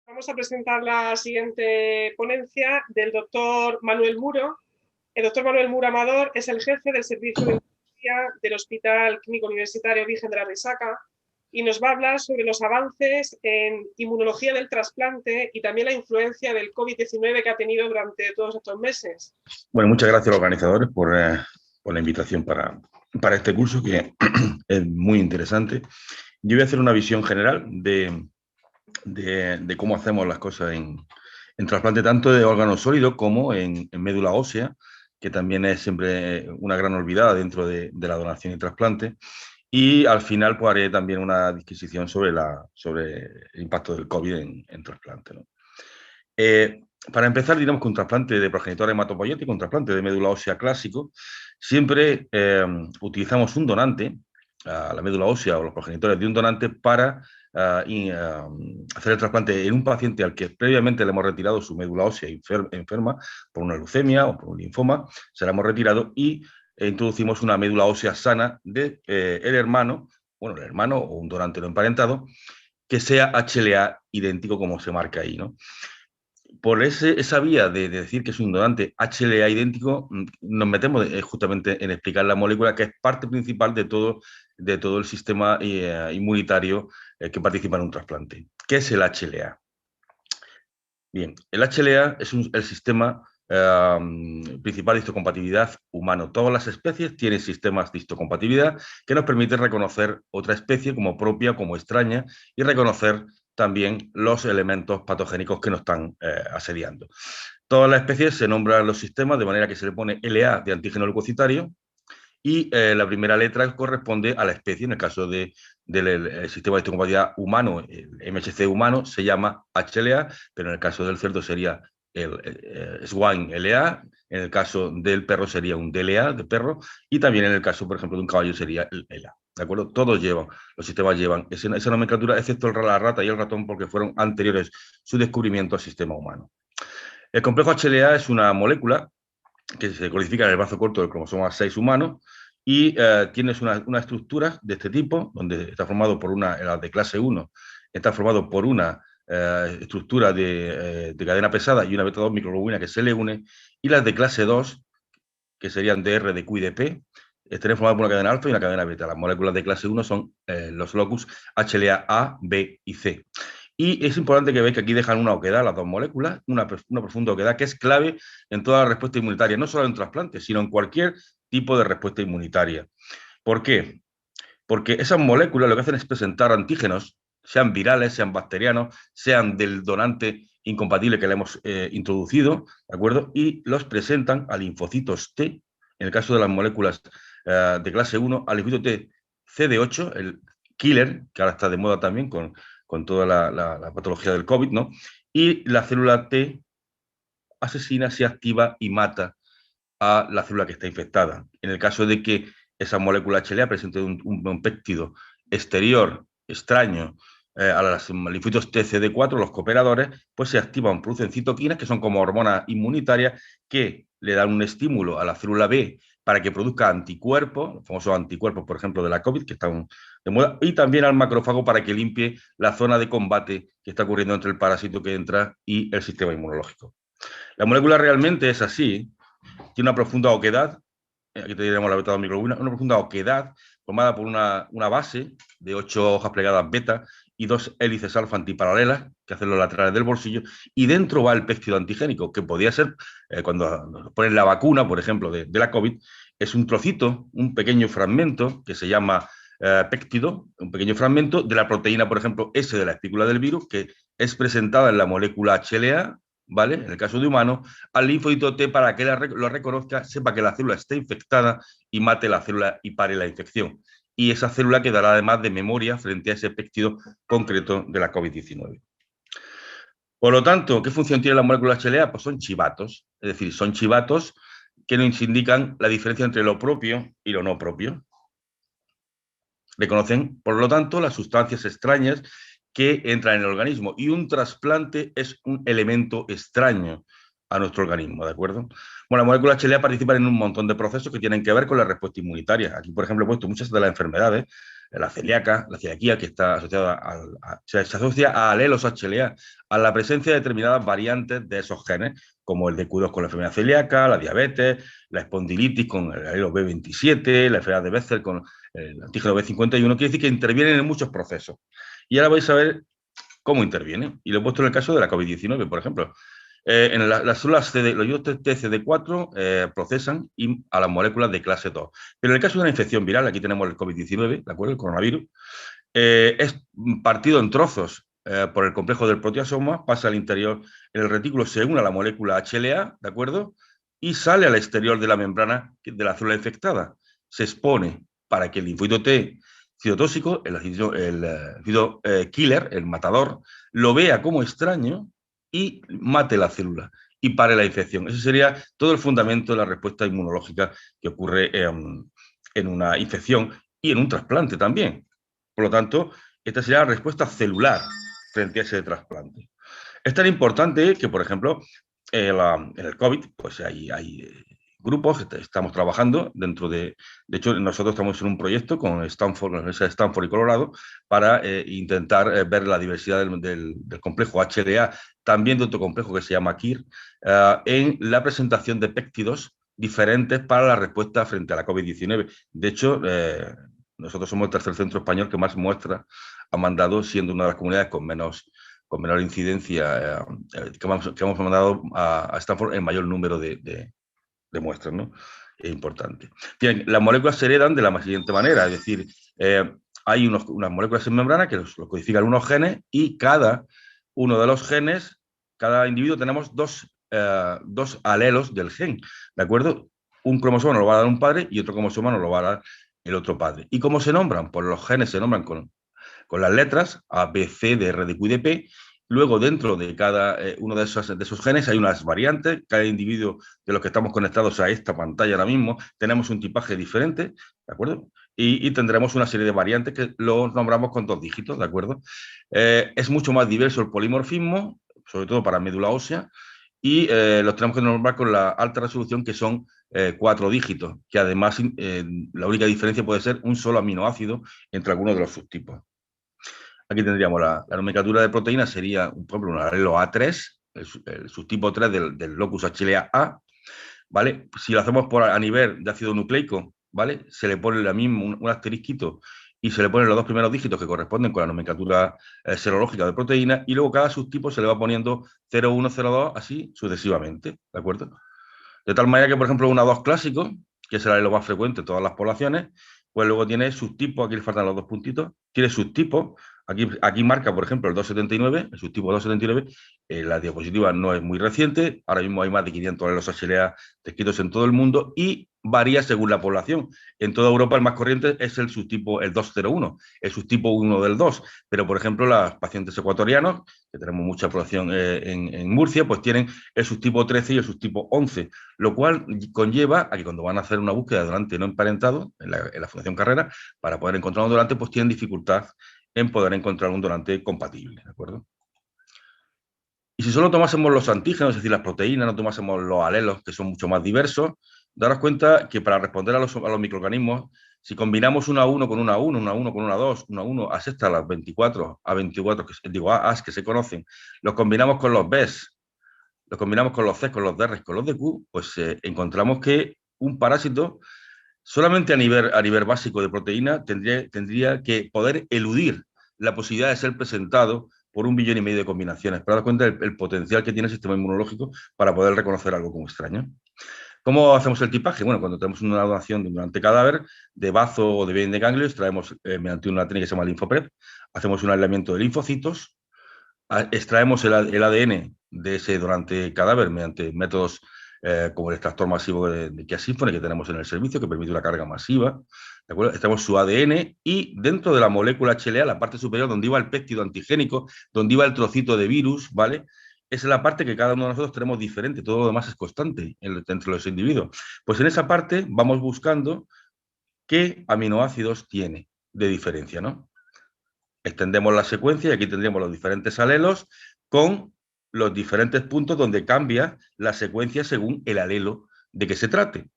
Vamos a presentar la siguiente ponencia del doctor Manuel Muro. El doctor Manuel Muro Amador es el jefe del Servicio de Inmunología del Hospital Clínico Universitario Virgen de la Risaca y nos va a hablar sobre los avances en inmunología del trasplante y también la influencia del COVID-19 que ha tenido durante todos estos meses. Bueno, muchas gracias a los organizadores por la invitación para este curso, que es muy interesante. Yo voy a hacer una visión general de cómo hacemos las cosas en trasplante, tanto de órganos sólidos como en médula ósea, que también es siempre una gran olvidada dentro de la donación y trasplante. Y al final pues, haré también una disquisición sobre el impacto del COVID en trasplante, ¿no? Para empezar, diremos que un trasplante de progenitor hematopoyético, un trasplante de médula ósea clásico, siempre utilizamos un donante, la médula ósea o los progenitores de un donante, para hacer el trasplante en un paciente al que previamente le hemos retirado su médula ósea enferma por una leucemia o por un linfoma, se la hemos retirado y introducimos una médula ósea sana de el hermano o un donante no emparentado, que sea HLA idéntico como se marca ahí, ¿no? Por esa vía de decir que es un donante HLA idéntico, nos metemos justamente en explicar la molécula, que es parte principal de todo el sistema inmunitario que participa en un trasplante. ¿Qué es el HLA? Bien, el HLA es el sistema principal de histocompatibilidad humano. Todas las especies tienen sistemas de histocompatibilidad que nos permiten reconocer otra especie como propia, como extraña, y reconocer también los elementos patogénicos que nos están asediando. Todas las especies se nombran los sistemas de manera que se le pone LA de antígeno leucocitario y la primera letra corresponde a la especie. En el caso del sistema de histocompatibilidad humano, el MHC humano, se llama HLA, pero en el caso del cerdo sería el swine LA, en el caso del perro sería un DLA de perro, y también en el caso, por ejemplo, de un caballo sería el ELA. ¿De acuerdo? Todos los sistemas llevan esa nomenclatura, excepto la rata y el ratón, porque fueron anteriores su descubrimiento al sistema humano. El complejo HLA es una molécula que se codifica en el brazo corto del cromosoma 6 humano y tienes una estructura de este tipo, donde está formado por la de clase 1, está formado por una estructura de cadena pesada y una beta 2 microglobulina que se le une, y las de clase 2, que serían DR, de Q y de P, estarían formadas por una cadena alfa y una cadena beta. Las moléculas de clase 1 son los locus HLA A, B y C. Y es importante que veáis que aquí dejan una oquedad, las dos moléculas, una profunda oquedad, que es clave en toda la respuesta inmunitaria, no solo en trasplantes, sino en cualquier tipo de respuesta inmunitaria. ¿Por qué? Porque esas moléculas lo que hacen es presentar antígenos, sean virales, sean bacterianos, sean del donante incompatible que le hemos introducido, ¿de acuerdo? Y los presentan a linfocitos T, en el caso de las moléculas de clase 1, al linfocito T CD8, el killer, que ahora está de moda también con toda la patología del COVID, ¿no? Y la célula T asesina, se activa y mata a la célula que está infectada. En el caso de que esa molécula HLA presente un péptido exterior extraño a los linfocitos TCD4, los cooperadores, pues se activan, producen citoquinas, que son como hormonas inmunitarias, que le dan un estímulo a la célula B para que produzca anticuerpos, los famosos anticuerpos, por ejemplo, de la COVID, que están de moda, y también al macrófago para que limpie la zona de combate que está ocurriendo entre el parásito que entra y el sistema inmunológico. La molécula realmente es así, tiene una profunda oquedad, aquí te diremos la beta 2 microglobulina, una profunda oquedad formada por una base de 8 hojas plegadas beta y 2 hélices alfa antiparalelas que hacen los laterales del bolsillo, y dentro va el péptido antigénico, que podría ser, cuando nos ponen la vacuna, por ejemplo, de la COVID, es un trocito, un pequeño fragmento que se llama péptido, un pequeño fragmento de la proteína, por ejemplo, S de la espícula del virus, que es presentada en la molécula HLA, ¿vale? En el caso de humano, al linfocito T para que lo reconozca, sepa que la célula está infectada y mate la célula y pare la infección. Y esa célula quedará además de memoria frente a ese péptido concreto de la COVID-19. Por lo tanto, ¿qué función tiene la molécula HLA? Pues son chivatos, es decir, son chivatos que nos indican la diferencia entre lo propio y lo no propio. Reconocen, por lo tanto, las sustancias extrañas que entran en el organismo, y un trasplante es un elemento extraño a nuestro organismo, ¿de acuerdo? Bueno, la molécula HLA participa en un montón de procesos que tienen que ver con la respuesta inmunitaria. Aquí, por ejemplo, he puesto muchas de las enfermedades, la celiaquía que está asociada se asocia a alelos HLA, a la presencia de determinadas variantes de esos genes, como el de Q2 con la enfermedad celíaca, la diabetes, la espondilitis con el alelo B27, la enfermedad de Bessel con el antígeno B51, quiere decir que intervienen en muchos procesos. Y ahora vais a ver cómo intervienen. Y lo he puesto en el caso de la COVID-19, por ejemplo. En las células los iodos TCD4 procesan a las moléculas de clase 2. Pero en el caso de una infección viral, aquí tenemos el COVID-19, ¿de acuerdo? El coronavirus, es partido en trozos por el complejo del proteasoma, pasa al interior, en el retículo se une a la molécula HLA, ¿de acuerdo? Y sale al exterior de la membrana de la célula infectada. Se expone para que el linfocito T citotóxico, el linfocito killer, el matador, lo vea como extraño y mate la célula y pare la infección. Ese sería todo el fundamento de la respuesta inmunológica que ocurre en una infección y en un trasplante también. Por lo tanto, esta sería la respuesta celular frente a ese trasplante. Es tan importante que, por ejemplo, en el COVID, pues hay grupos que estamos trabajando dentro de hecho, nosotros estamos en un proyecto con Stanford, la Universidad de Stanford y Colorado, para intentar ver la diversidad del complejo HLA, también de otro complejo que se llama KIR, en la presentación de péptidos diferentes para la respuesta frente a la COVID-19. De hecho, nosotros somos el tercer centro español que más muestras ha mandado, siendo una de las comunidades con menor incidencia, que hemos mandado a Stanford el mayor número de muestras, ¿no? Es importante. Bien, las moléculas se heredan de la siguiente manera, es decir, hay unas moléculas en membrana que los codifican unos genes y cada uno de los genes, cada individuo tenemos dos alelos del gen, ¿de acuerdo? Un cromosoma nos lo va a dar un padre y otro cromosoma nos lo va a dar el otro padre. ¿Y cómo se nombran? Pues los genes se nombran con las letras A, B, C, D, R, D, Q, D, P. Luego, dentro de cada uno de esos genes hay unas variantes. Cada individuo de los que estamos conectados a esta pantalla ahora mismo tenemos un tipaje diferente, ¿de acuerdo? Y tendremos una serie de variantes que los nombramos con 2 dígitos, ¿de acuerdo? Es mucho más diverso el polimorfismo, sobre todo para médula ósea, y los tenemos que nombrar con la alta resolución, que son 4 dígitos, que además la única diferencia puede ser un solo aminoácido entre algunos de los subtipos. Aquí tendríamos la nomenclatura de proteínas, sería, por ejemplo, un alelo A3, el subtipo 3 del locus HLA-A, ¿vale? Si lo hacemos a nivel de ácido nucleico, ¿vale? Se le pone un asterisquito y se le ponen los 2 primeros dígitos que corresponden con la nomenclatura serológica de proteína, y luego cada subtipo se le va poniendo 01, 02, así sucesivamente, ¿de acuerdo? De tal manera que, por ejemplo, un A2 clásico, que es el alelo más frecuente en todas las poblaciones, pues luego tiene subtipos, aquí le faltan los 2 puntitos, tiene subtipos. Aquí marca, por ejemplo, el 279, el subtipo 279. La diapositiva no es muy reciente. Ahora mismo hay más de 500 alelos HLA descritos en todo el mundo y varía según la población. En toda Europa el más corriente es el subtipo, el 201, el subtipo 1 del 2. Pero, por ejemplo, los pacientes ecuatorianos, que tenemos mucha población en Murcia, pues tienen el subtipo 13 y el subtipo 11, lo cual conlleva a que cuando van a hacer una búsqueda de donante no emparentado en la Fundación Carrera, para poder encontrar un donante, pues tienen dificultad en poder encontrar un donante compatible, ¿de acuerdo? Y si solo tomásemos los antígenos, es decir, las proteínas, no tomásemos los alelos, que son mucho más diversos, daros cuenta que para responder a los microorganismos, si combinamos una 1 con una 1, una 1 con una 2, una 1 a sexta, a las 24, a 24, A's que se conocen, los combinamos con los B's, los combinamos con los C's, con los D's, con los de Q, pues encontramos que un parásito, solamente a nivel básico de proteína, tendría que poder eludir la posibilidad de ser presentado por 1,5 billones de combinaciones, para dar cuenta del potencial que tiene el sistema inmunológico para poder reconocer algo como extraño. ¿Cómo hacemos el tipaje? Bueno, cuando tenemos una donación de un donante cadáver, de bazo o de bien de ganglio, extraemos mediante una técnica que se llama linfoprep, hacemos un aislamiento de linfocitos, extraemos el ADN de ese donante cadáver mediante métodos como el extractor masivo de Kia Symphony que tenemos en el servicio, que permite una carga masiva, ¿de acuerdo? Extraemos su ADN y dentro de la molécula HLA, la parte superior donde iba el péptido antigénico, donde iba el trocito de virus, ¿vale? Esa es la parte que cada uno de nosotros tenemos diferente, todo lo demás es constante entre los individuos. Pues en esa parte vamos buscando qué aminoácidos tiene de diferencia, ¿no? Extendemos la secuencia y aquí tendríamos los diferentes alelos con los diferentes puntos donde cambia la secuencia según el alelo de que se trate.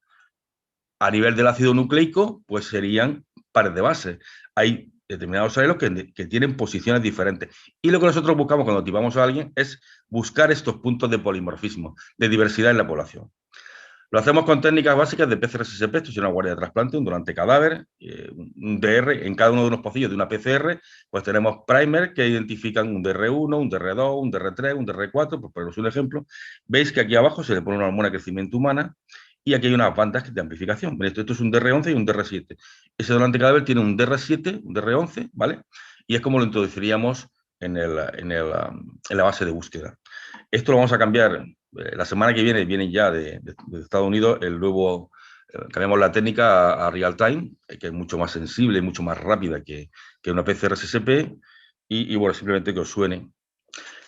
A nivel del ácido nucleico, pues serían pares de base. Hay determinados alelos que tienen posiciones diferentes. Y lo que nosotros buscamos cuando tipamos a alguien es buscar estos puntos de polimorfismo, de diversidad en la población. Lo hacemos con técnicas básicas de PCR-SSP, esto es una guardia de trasplante, un donante cadáver, un DR, en cada uno de los pocillos de una PCR, pues tenemos primer que identifican un DR1, un DR2, un DR3, un DR4, por poneros un ejemplo. Veis que aquí abajo se le pone una hormona de crecimiento humana y aquí hay unas bandas de amplificación. Esto es un DR11 y un DR7. Ese donante cadáver tiene un DR7, un DR11, ¿vale? Y es como lo introduciríamos en la base de búsqueda. Esto lo vamos a cambiar. La semana que viene ya de Estados Unidos el nuevo, cambiamos la técnica a real time, que es mucho más sensible y mucho más rápida que una PCR-SSP, y bueno, simplemente que os suene.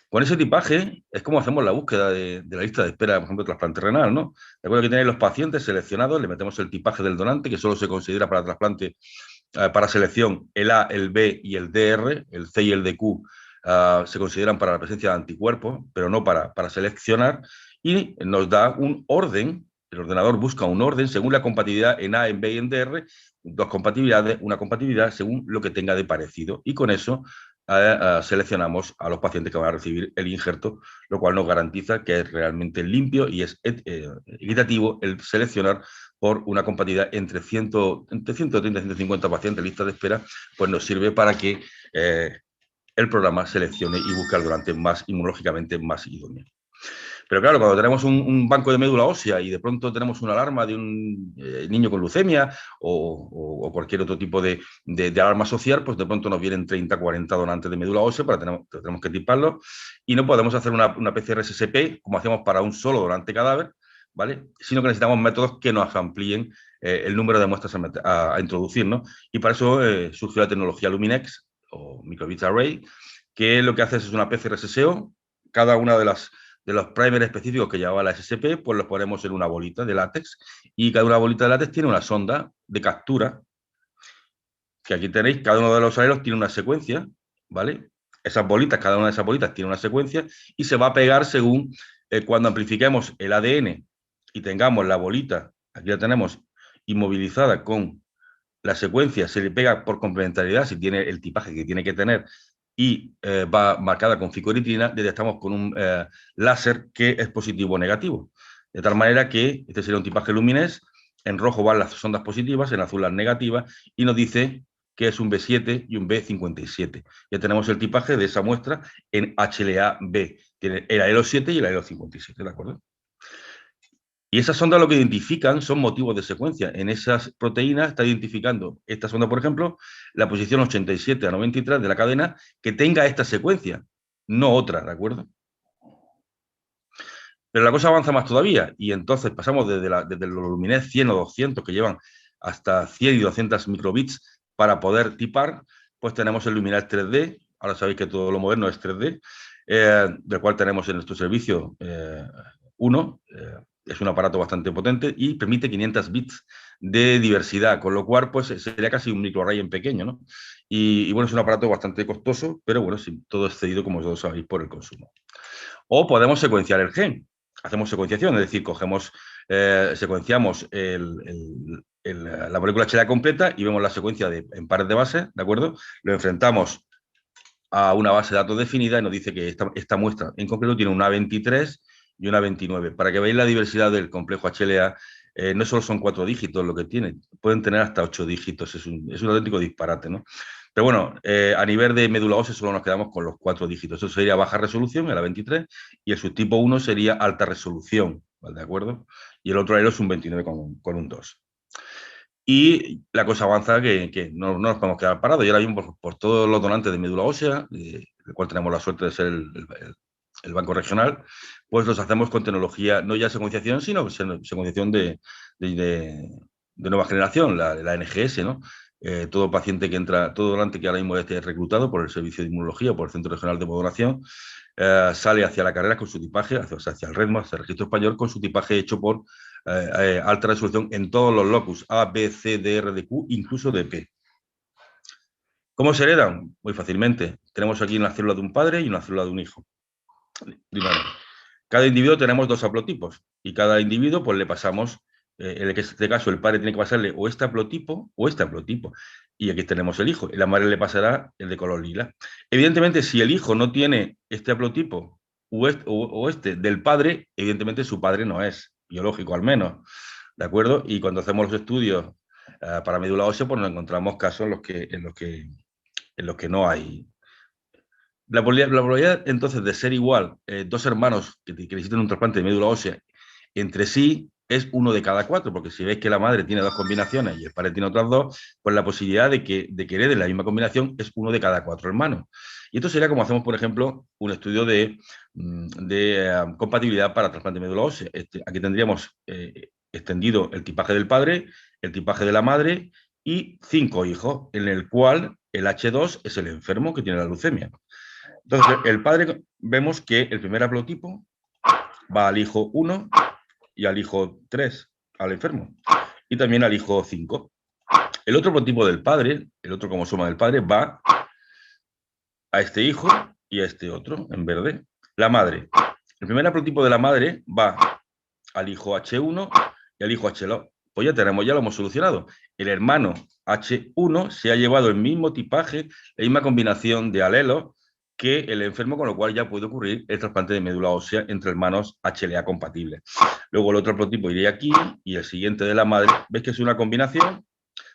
Con ese tipaje es como hacemos la búsqueda de la lista de espera, por ejemplo, de trasplante renal, ¿no? De acuerdo que tenéis los pacientes seleccionados, le metemos el tipaje del donante, que solo se considera para trasplante, para selección, el A, el B y el DR, el C y el DQ, se consideran para la presencia de anticuerpos, pero no para seleccionar, y nos da un orden. El ordenador busca un orden según la compatibilidad en A, en B y en DR, dos compatibilidades, una compatibilidad según lo que tenga de parecido, y con eso seleccionamos a los pacientes que van a recibir el injerto, lo cual nos garantiza que es realmente limpio y es equitativo el seleccionar por una compatibilidad entre 130 y 150 pacientes en lista de espera, pues nos sirve para que el programa seleccione y busque al donante más inmunológicamente más idóneo. Pero claro, cuando tenemos un banco de médula ósea y de pronto tenemos una alarma de un niño con leucemia o cualquier otro tipo de alarma social, pues de pronto nos vienen 30, 40 donantes de médula ósea, tenemos que tiparlos, y no podemos hacer una PCR-SSP como hacemos para un solo donante cadáver, ¿vale? Sino que necesitamos métodos que nos amplíen el número de muestras a introducir, ¿no? Y para eso surgió la tecnología Luminex o Microbit Array, que lo que hace es una PCR-SSO, cada una de los primers específicos que llevaba la SSP, pues los ponemos en una bolita de látex, y cada una bolita de látex tiene una sonda de captura, que aquí tenéis, cada uno de los alelos tiene una secuencia, ¿vale? Esas bolitas, cada una de esas bolitas tiene una secuencia, y se va a pegar según cuando amplifiquemos el ADN y tengamos la bolita, aquí la tenemos inmovilizada con la secuencia, se le pega por complementariedad si tiene el tipaje que tiene que tener, y va marcada con ficoritina, detectamos con un láser que es positivo o negativo. De tal manera que este sería un tipaje Lumines, en rojo van las sondas positivas, en azul las negativas, y nos dice que es un B7 y un B57. Ya tenemos el tipaje de esa muestra en HLA-B. Tiene el alelo 7 y el alelo 57, ¿de acuerdo? Y esas sondas lo que identifican son motivos de secuencia. En esas proteínas está identificando esta sonda, por ejemplo, la posición 87 a 93 de la cadena que tenga esta secuencia, no otra, ¿de acuerdo? Pero la cosa avanza más todavía, y entonces pasamos desde los Lumines 100 o 200 que llevan hasta 100 y 200 microbits para poder tipar, pues tenemos el Luminar 3D, ahora sabéis que todo lo moderno es 3D, del cual tenemos en nuestro servicio uno, es un aparato bastante potente y permite 500 bits de diversidad, con lo cual pues sería casi un microarray en pequeño, ¿no? Y bueno, es un aparato bastante costoso, pero bueno, sí, todo es cedido, como todos sabéis, por el consumo. O podemos secuenciar el gen. Hacemos secuenciación, es decir, secuenciamos la molécula HLA completa y vemos la secuencia en pares de bases, ¿de acuerdo? Lo enfrentamos a una base de datos definida y nos dice que esta muestra en concreto tiene una 23 y una 29. Para que veáis la diversidad del complejo HLA, no solo son 4 dígitos lo que tienen, pueden tener hasta 8 dígitos, es un auténtico disparate, ¿no? Pero bueno, a nivel de médula ósea solo nos quedamos con los 4 dígitos. Eso sería baja resolución, la 23, y el subtipo 1 sería alta resolución, ¿vale? ¿De acuerdo? Y el otro alelo es un 29 con un 2. Y la cosa avanza que no nos podemos quedar parados. Y ahora mismo, por todos los donantes de médula ósea, del cual tenemos la suerte de ser el banco regional, pues los hacemos con tecnología, no ya secuenciación, sino secuenciación de nueva generación, la NGS, ¿no? Todo paciente que entra, todo donante que ahora mismo esté reclutado por el Servicio de Inmunología o por el Centro Regional de Donación, sale hacia la carrera con su tipaje, hacia el REDMO, hacia el registro español, con su tipaje hecho por alta resolución en todos los locus, A, B, C, D, R, D, Q, incluso de P. ¿Cómo se heredan? Muy fácilmente. Tenemos aquí una célula de un padre y una célula de un hijo. Primero, cada individuo tenemos 2 haplotipos y cada individuo pues le pasamos en este caso el padre tiene que pasarle o este haplotipo o este haplotipo. Y aquí tenemos el hijo, y la madre le pasará el de color lila. Evidentemente, si el hijo no tiene este haplotipo o este del padre, evidentemente su padre no es, biológico al menos, ¿de acuerdo? Y cuando hacemos los estudios para médula ósea, pues nos encontramos casos en los que no hay. La probabilidad entonces de ser igual dos hermanos que necesiten un trasplante de médula ósea entre sí es 1 de cada 4, porque si veis que la madre tiene 2 combinaciones y el padre tiene otras 2, pues la posibilidad de que hereden la misma combinación es 1 de cada 4 hermanos. Y esto sería como hacemos, por ejemplo, un estudio de compatibilidad para trasplante de médula ósea. Aquí tendríamos extendido el tipaje del padre, el tipaje de la madre y 5 hijos, en el cual el H2 es el enfermo que tiene la leucemia. Entonces, el padre, vemos que el primer haplotipo va al hijo 1 y al hijo 3, al enfermo, y también al hijo 5. El otro haplotipo del padre, el otro cromosoma del padre, va a este hijo y a este otro, en verde. La madre. El primer haplotipo de la madre va al hijo H1 y al hijo H2. Pues ya tenemos, ya lo hemos solucionado. El hermano H1 se ha llevado el mismo tipaje, la misma combinación de alelos que el enfermo, con lo cual ya puede ocurrir el trasplante de médula ósea entre hermanos HLA compatibles. Luego el otro haplotipo iría aquí y el siguiente de la madre. ¿Ves que es una combinación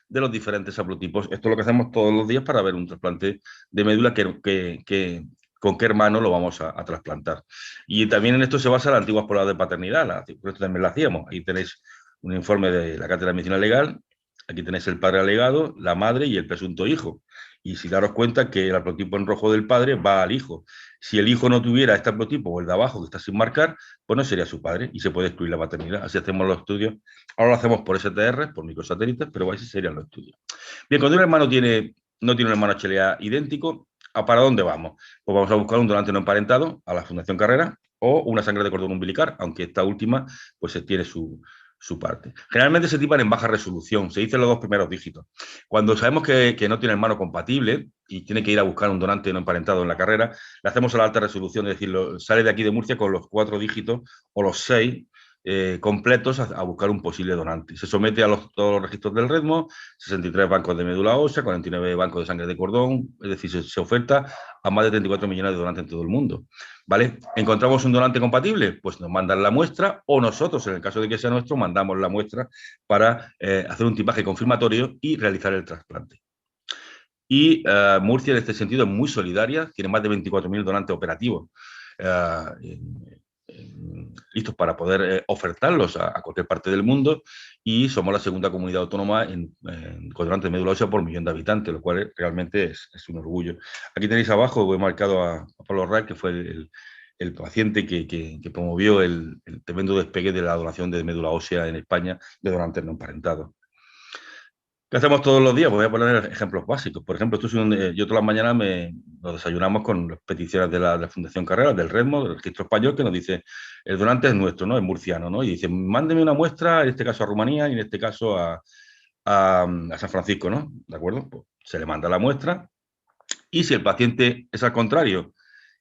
de los diferentes haplotipos? Esto es lo que hacemos todos los días para ver un trasplante de médula con qué hermano lo vamos a trasplantar. Y también en esto se basa la antigua prueba de paternidad, por esto también la hacíamos. Ahí tenéis un informe de la Cátedra de Medicina Legal, aquí tenéis el padre alegado, la madre y el presunto hijo. Y si daros cuenta que el haplotipo en rojo del padre va al hijo. Si el hijo no tuviera este haplotipo o el de abajo que está sin marcar, pues no sería su padre y se puede excluir la paternidad. Así hacemos los estudios. Ahora lo hacemos por STR, por microsatélites, pero así serían los estudios. Bien, cuando un hermano no tiene un hermano HLA idéntico, ¿para dónde vamos? Pues vamos a buscar un donante no emparentado a la Fundación Carrera o una sangre de cordón umbilical, aunque esta última pues tiene su parte. Generalmente se tipan en baja resolución, se dicen los 2 primeros dígitos. Cuando sabemos que no tiene hermano compatible y tiene que ir a buscar un donante no emparentado en la carrera, le hacemos a la alta resolución, es decir, sale de aquí de Murcia con los 4 dígitos o los 6 completos a buscar un posible donante. Se somete a todos los registros del REDMO, 63 bancos de médula ósea, 49 bancos de sangre de cordón, es decir, se oferta a más de 34 millones de donantes en todo el mundo. ¿Vale? ¿Encontramos un donante compatible? Pues nos mandan la muestra o nosotros, en el caso de que sea nuestro, mandamos la muestra para hacer un tipaje confirmatorio y realizar el trasplante. Y Murcia, en este sentido, es muy solidaria, tiene más de 24.000 donantes operativos listos para poder ofertarlos a cualquier parte del mundo, y somos la segunda comunidad autónoma con donantes de médula ósea por millón de habitantes, lo cual realmente es un orgullo. Aquí tenéis abajo, he marcado a Pablo Ray, que fue el paciente que promovió el tremendo despegue de la donación de médula ósea en España de donantes no emparentados. ¿Qué hacemos todos los días? Voy a poner ejemplos básicos. Por ejemplo, yo todas las mañanas nos desayunamos con las peticiones de la Fundación Carrera, del REDMO, del Registro Español, que nos dice, el donante es nuestro, ¿no? Es murciano, ¿no? Y dice, mándeme una muestra, en este caso a Rumanía y en este caso a San Francisco, ¿no? ¿De acuerdo? Pues se le manda la muestra, y si el paciente es al contrario,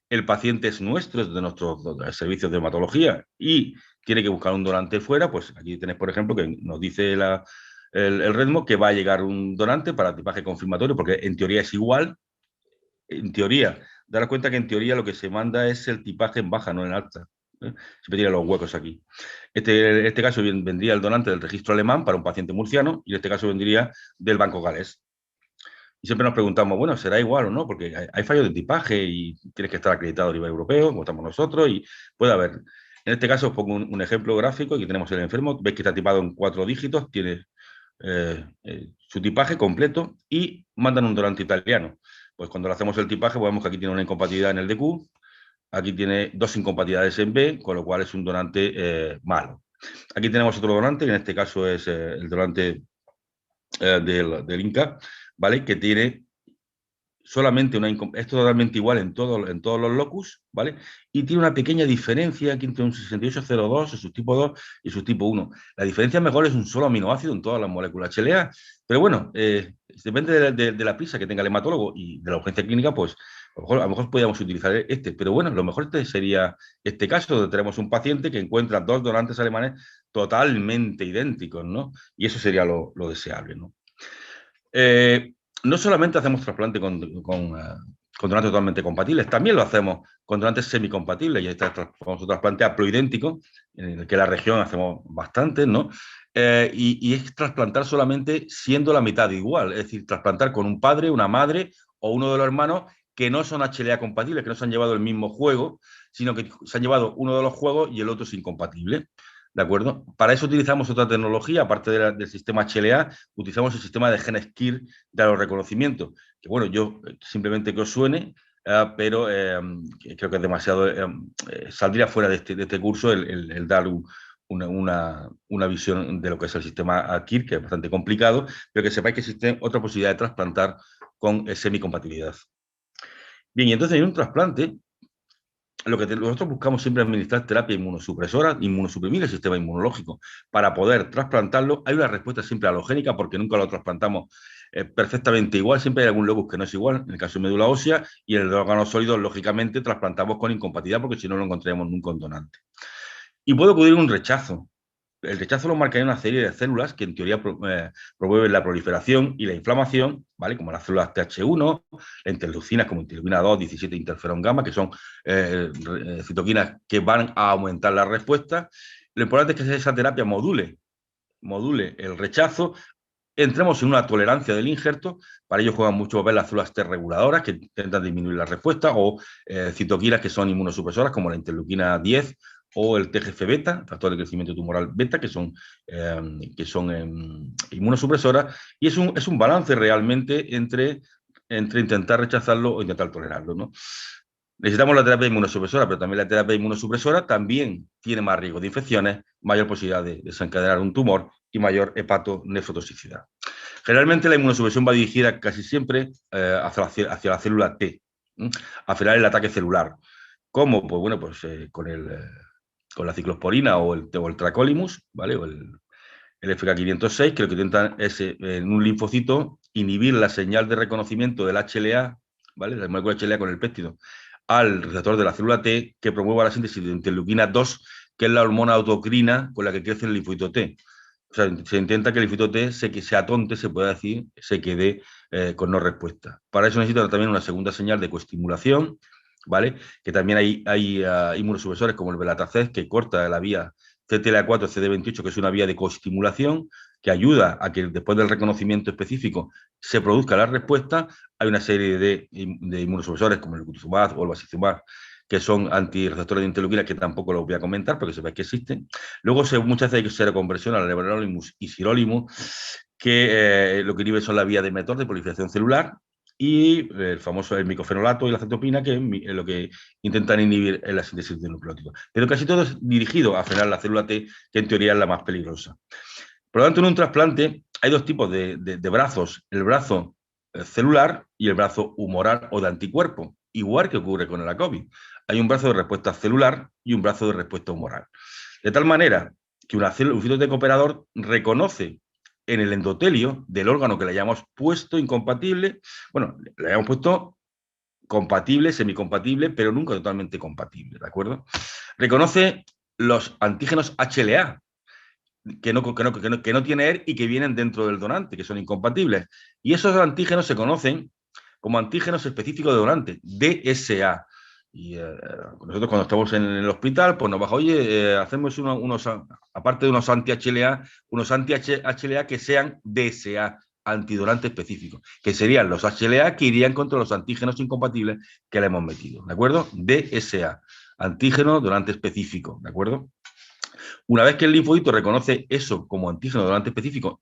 el paciente es nuestro, es de nuestros servicios de hematología y tiene que buscar un donante fuera, pues aquí tenéis, por ejemplo, que nos dice el REDMO que va a llegar un donante para tipaje confirmatorio, porque en teoría es igual. En teoría, daros cuenta que en teoría lo que se manda es el tipaje en baja, no en alta. Siempre tiene los huecos aquí. En este caso vendría el donante del registro alemán para un paciente murciano, y en este caso vendría del Banco Galés. Y siempre nos preguntamos, bueno, ¿será igual o no? Porque hay fallos de tipaje y tienes que estar acreditado a nivel europeo, como estamos nosotros, y puede haber. En este caso os pongo un ejemplo gráfico. Aquí tenemos el enfermo, veis que está tipado en 4 dígitos, tiene su tipaje completo y mandan un donante italiano. Pues cuando le hacemos el tipaje, pues vemos que aquí tiene una incompatibilidad en el DQ, aquí tiene 2 incompatibilidades en B, con lo cual es un donante malo. Aquí tenemos otro donante, que en este caso es el donante del Inca, ¿vale? Que tiene solamente es totalmente igual en todos los locus, ¿vale? Y tiene una pequeña diferencia aquí entre un 6802, su subtipo 2 y su tipo 1. La diferencia mejor es un solo aminoácido en todas las moléculas HLA, pero bueno, depende de la prisa que tenga el hematólogo y de la urgencia clínica, pues A lo mejor podríamos utilizar este, pero bueno, lo mejor sería este caso, donde tenemos un paciente que encuentra dos donantes alemanes totalmente idénticos, ¿no? Y eso sería lo deseable, ¿no? Eh, no solamente hacemos trasplante con donantes totalmente compatibles, también lo hacemos con donantes semicompatibles, y este es el famoso trasplante haploidéntico, en el que la región hacemos bastante, ¿no? Y es trasplantar solamente siendo la mitad igual, es decir, trasplantar con un padre, una madre o uno de los hermanos que no son HLA compatibles, que no se han llevado el mismo juego, sino que se han llevado uno de los juegos y el otro es incompatible. ¿De acuerdo? Para eso utilizamos otra tecnología, aparte del sistema HLA, utilizamos el sistema de genes KIR de los reconocimientos, que bueno, yo simplemente que os suene, pero creo que es demasiado, saldría fuera de este curso el dar una visión de lo que es el sistema KIR, que es bastante complicado, pero que sepáis que existe otra posibilidad de trasplantar con semicompatibilidad. Bien, y entonces en un trasplante, nosotros buscamos siempre administrar terapia inmunosupresora, inmunosuprimir el sistema inmunológico para poder trasplantarlo. Hay una respuesta siempre halogénica porque nunca lo trasplantamos perfectamente igual, siempre hay algún locus que no es igual, en el caso de médula ósea, y en el de órganos sólidos, lógicamente, trasplantamos con incompatibilidad porque si no, no encontraríamos nunca un donante. Y puede ocurrir un rechazo. El rechazo lo marcaría una serie de células que en teoría promueven la proliferación y la inflamación, ¿vale? Como las células TH1, la interleucinas como interleucina 2, 17 interferón gamma, que son citoquinas que van a aumentar la respuesta. Lo importante es que esa terapia module el rechazo. Entremos en una tolerancia del injerto, para ello juegan mucho papel las células T reguladoras que intentan disminuir la respuesta, o citoquinas que son inmunosupresoras, como la interleuquina 10 o el TGF-beta, factor de crecimiento tumoral beta, que son inmunosupresoras, y es un balance realmente entre intentar rechazarlo o intentar tolerarlo, ¿no? Necesitamos la terapia inmunosupresora, pero también la terapia inmunosupresora también tiene más riesgo de infecciones, mayor posibilidad de desencadenar un tumor y mayor hepatonefrotoxicidad. Generalmente la inmunosupresión va dirigida casi siempre hacia la célula T, a frenar el ataque celular. ¿Cómo? Pues bueno, pues con la ciclosporina o el tracolimus, ¿vale? O el FK506, que lo que intentan es en un linfocito inhibir la señal de reconocimiento del HLA, ¿vale? La molécula HLA con el péptido al receptor de la célula T, que promueva la síntesis de interleuquina 2, que es la hormona autocrina con la que crece el linfocito T. O sea, se intenta que el linfocito T se atonte, se puede decir, se quede con no respuesta. Para eso necesita también una segunda señal de coestimulación, ¿vale? Que también hay inmunosupresores como el belataced, que corta la vía CTLA4, CD28, que es una vía de coestimulación, que ayuda a que después del reconocimiento específico se produzca la respuesta. Hay una serie de inmunosupresores como el glutamate o el bacizumab, que son antirreceptores de interleuquina, que tampoco los voy a comentar porque sepáis que existen. Luego muchas veces hay seroconversión al everolimus y sirolimus, que lo que inhibe son la vía de mTOR, de proliferación celular, y el famoso micofenolato y la cetopina, que es lo que intentan inhibir en la síntesis de nucleótidos. Pero casi todo es dirigido a frenar la célula T, que en teoría es la más peligrosa. Por lo tanto, en un trasplante hay dos tipos de brazos, el brazo celular y el brazo humoral o de anticuerpo, igual que ocurre con el COVID. Hay un brazo de respuesta celular y un brazo de respuesta humoral. De tal manera que un fito de cooperador reconoce en el endotelio del órgano que le hayamos puesto incompatible, bueno, le hayamos puesto compatible, semicompatible, pero nunca totalmente compatible, ¿de acuerdo? Reconoce los antígenos HLA, que no tiene ER y que vienen dentro del donante, que son incompatibles. Y esos antígenos se conocen como antígenos específicos de donante, DSA. Y nosotros cuando estamos en el hospital, pues nos baja, oye, hacemos aparte de unos anti-HLA, unos anti-HLA que sean DSA, antidonante específicos, que serían los HLA que irían contra los antígenos incompatibles que le hemos metido, ¿de acuerdo? DSA, antígeno donante específico, ¿de acuerdo? Una vez que el linfocito reconoce eso como antígeno donante específico,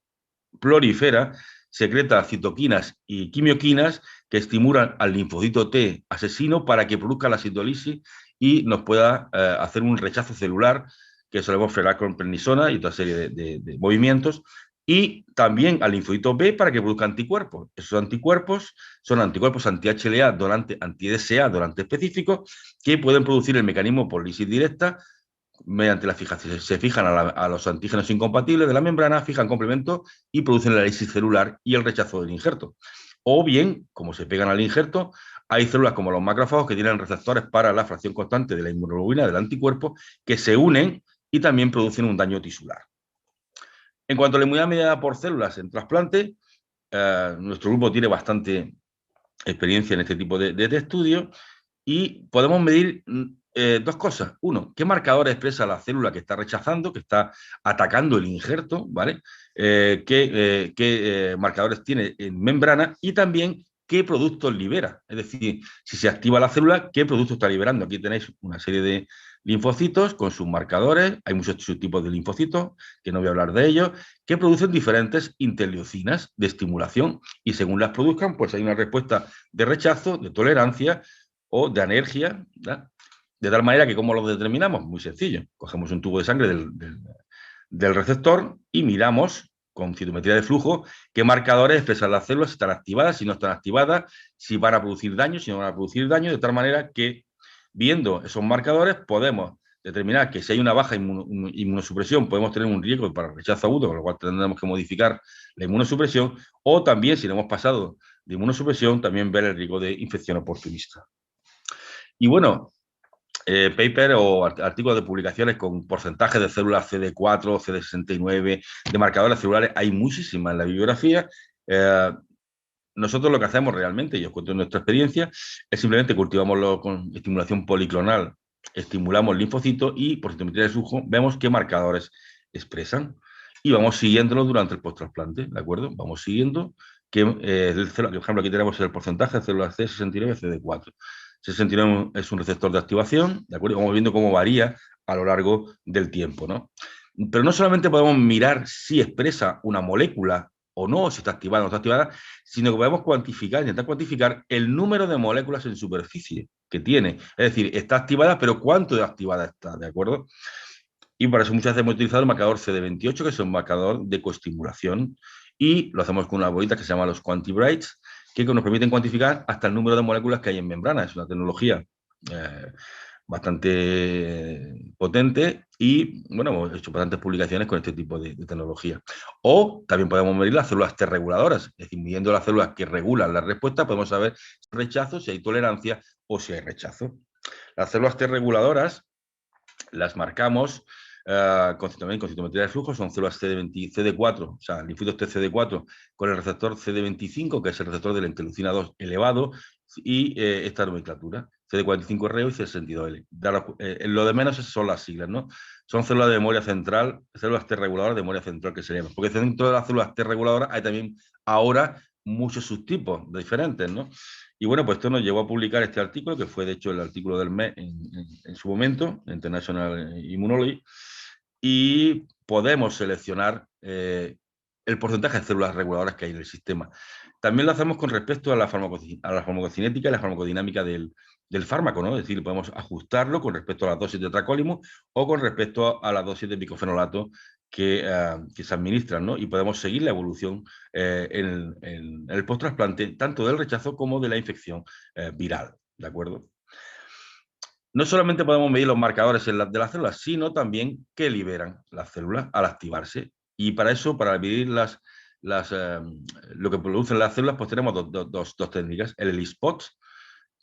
prolifera, secreta citoquinas y quimioquinas que estimulan al linfocito T asesino para que produzca la citolisis y nos pueda hacer un rechazo celular, que solemos frenar con prednisona y otra serie de movimientos, y también al linfocito B para que produzca anticuerpos. Esos anticuerpos son anticuerpos anti-HLA, anti-DSA, donante específicos, que pueden producir el mecanismo por lisis directa mediante la fijación. Se fijan a los antígenos incompatibles de la membrana, fijan complemento y producen la lisis celular y el rechazo del injerto. O bien, como se pegan al injerto, hay células como los macrófagos que tienen receptores para la fracción constante de la inmunoglobulina del anticuerpo que se unen y también producen un daño tisular. En cuanto a la inmunidad mediada por células en trasplante, nuestro grupo tiene bastante experiencia en este tipo de estudios y podemos medir dos cosas. Uno, qué marcador expresa la célula que está rechazando, que está atacando el injerto, ¿vale? Qué marcadores tiene en membrana y también qué productos libera. Es decir, si se activa la célula, qué producto está liberando. Aquí tenéis una serie de linfocitos con sus marcadores. Hay muchos subtipos de linfocitos, que no voy a hablar de ellos, que producen diferentes interleucinas de estimulación y según las produzcan, pues hay una respuesta de rechazo, de tolerancia o de alergia, ¿verdad? De tal manera que, ¿cómo lo determinamos? Muy sencillo. Cogemos un tubo de sangre del receptor y miramos con citometría de flujo qué marcadores expresan las células, si están activadas, si no están activadas, si van a producir daño, si no van a producir daño, de tal manera que, viendo esos marcadores, podemos determinar que si hay una baja inmunosupresión, podemos tener un riesgo para rechazo agudo, con lo cual tendremos que modificar la inmunosupresión, o también, si no hemos pasado de inmunosupresión, también ver el riesgo de infección oportunista. Y bueno, paper o artículos de publicaciones con porcentajes de células CD4, CD69, de marcadores celulares, hay muchísimas en la bibliografía. Nosotros lo que hacemos realmente, y os cuento nuestra experiencia, es simplemente cultivamos con estimulación policlonal, estimulamos linfocitos y por citometría de flujo vemos qué marcadores expresan y vamos siguiéndolo durante el post-trasplante, ¿de acuerdo? Vamos siguiendo que, por ejemplo, aquí tenemos el porcentaje de células C69 y CD4. C69 es un receptor de activación, ¿de acuerdo? Vamos viendo cómo varía a lo largo del tiempo, ¿no? Pero no solamente podemos mirar si expresa una molécula o no, si está activada o no está activada, sino que podemos cuantificar, intentar cuantificar el número de moléculas en superficie que tiene. Es decir, está activada, pero ¿cuánto de activada está? ¿De acuerdo? Y por eso muchas veces hemos utilizado el marcador CD28, que es un marcador de coestimulación, y lo hacemos con una bolita que se llama los QuantiBrights, que nos permiten cuantificar hasta el número de moléculas que hay en membrana. Es una tecnología bastante potente y, bueno, hemos hecho bastantes publicaciones con este tipo de tecnología. O también podemos medir las células T reguladoras, es decir, midiendo las células que regulan la respuesta, podemos saber si hay rechazo, si hay tolerancia o si hay rechazo. Las células T reguladoras las marcamos con citometría de flujo, son células CD4, o sea, linfocitos T CD4 con el receptor CD25, que es el receptor de la interleucina 2 elevado, y esta nomenclatura, CD45RO y CD62L. Lo de menos son las siglas, ¿no? Son células de memoria central, células T reguladoras de memoria central que se llaman, porque dentro de las células T reguladoras hay también ahora muchos subtipos diferentes, ¿no? Y bueno, pues esto nos llevó a publicar este artículo, que fue de hecho el artículo del mes en su momento, International Immunology, y podemos seleccionar el porcentaje de células reguladoras que hay en el sistema. También lo hacemos con respecto a la farmacocinética y la farmacodinámica del fármaco, ¿no? Es decir, podemos ajustarlo con respecto a las dosis de tracólimo o con respecto a las dosis de bicofenolato que se administran, ¿no? Y podemos seguir la evolución en el post-trasplante, tanto del rechazo como de la infección viral, ¿de acuerdo? No solamente podemos medir los marcadores de las células, sino también qué liberan las células al activarse. Y para eso, para medir lo que producen las células, pues tenemos dos técnicas. El ELISpot,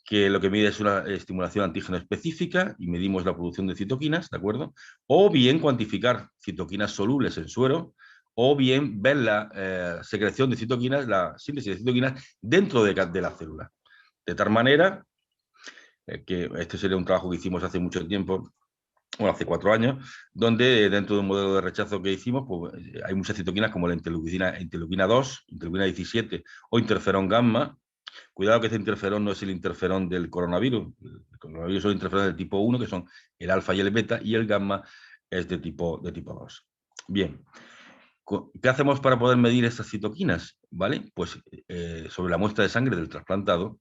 que lo que mide es una estimulación antígeno específica y medimos la producción de citoquinas, ¿de acuerdo? O bien cuantificar citoquinas solubles en suero, o bien ver la secreción de citoquinas, la síntesis de citoquinas dentro de la célula. De tal manera que este sería un trabajo que hicimos hace mucho tiempo, bueno, hace 4 años, donde dentro de un modelo de rechazo que hicimos, pues, hay muchas citoquinas como la interleuquina 2, interleuquina 17 o interferón gamma. Cuidado que este interferón no es el interferón del coronavirus. El coronavirus son interferones del tipo 1, que son el alfa y el beta, y el gamma es de tipo 2. Bien, ¿qué hacemos para poder medir estas citoquinas? ¿Vale? Pues sobre la muestra de sangre del trasplantado,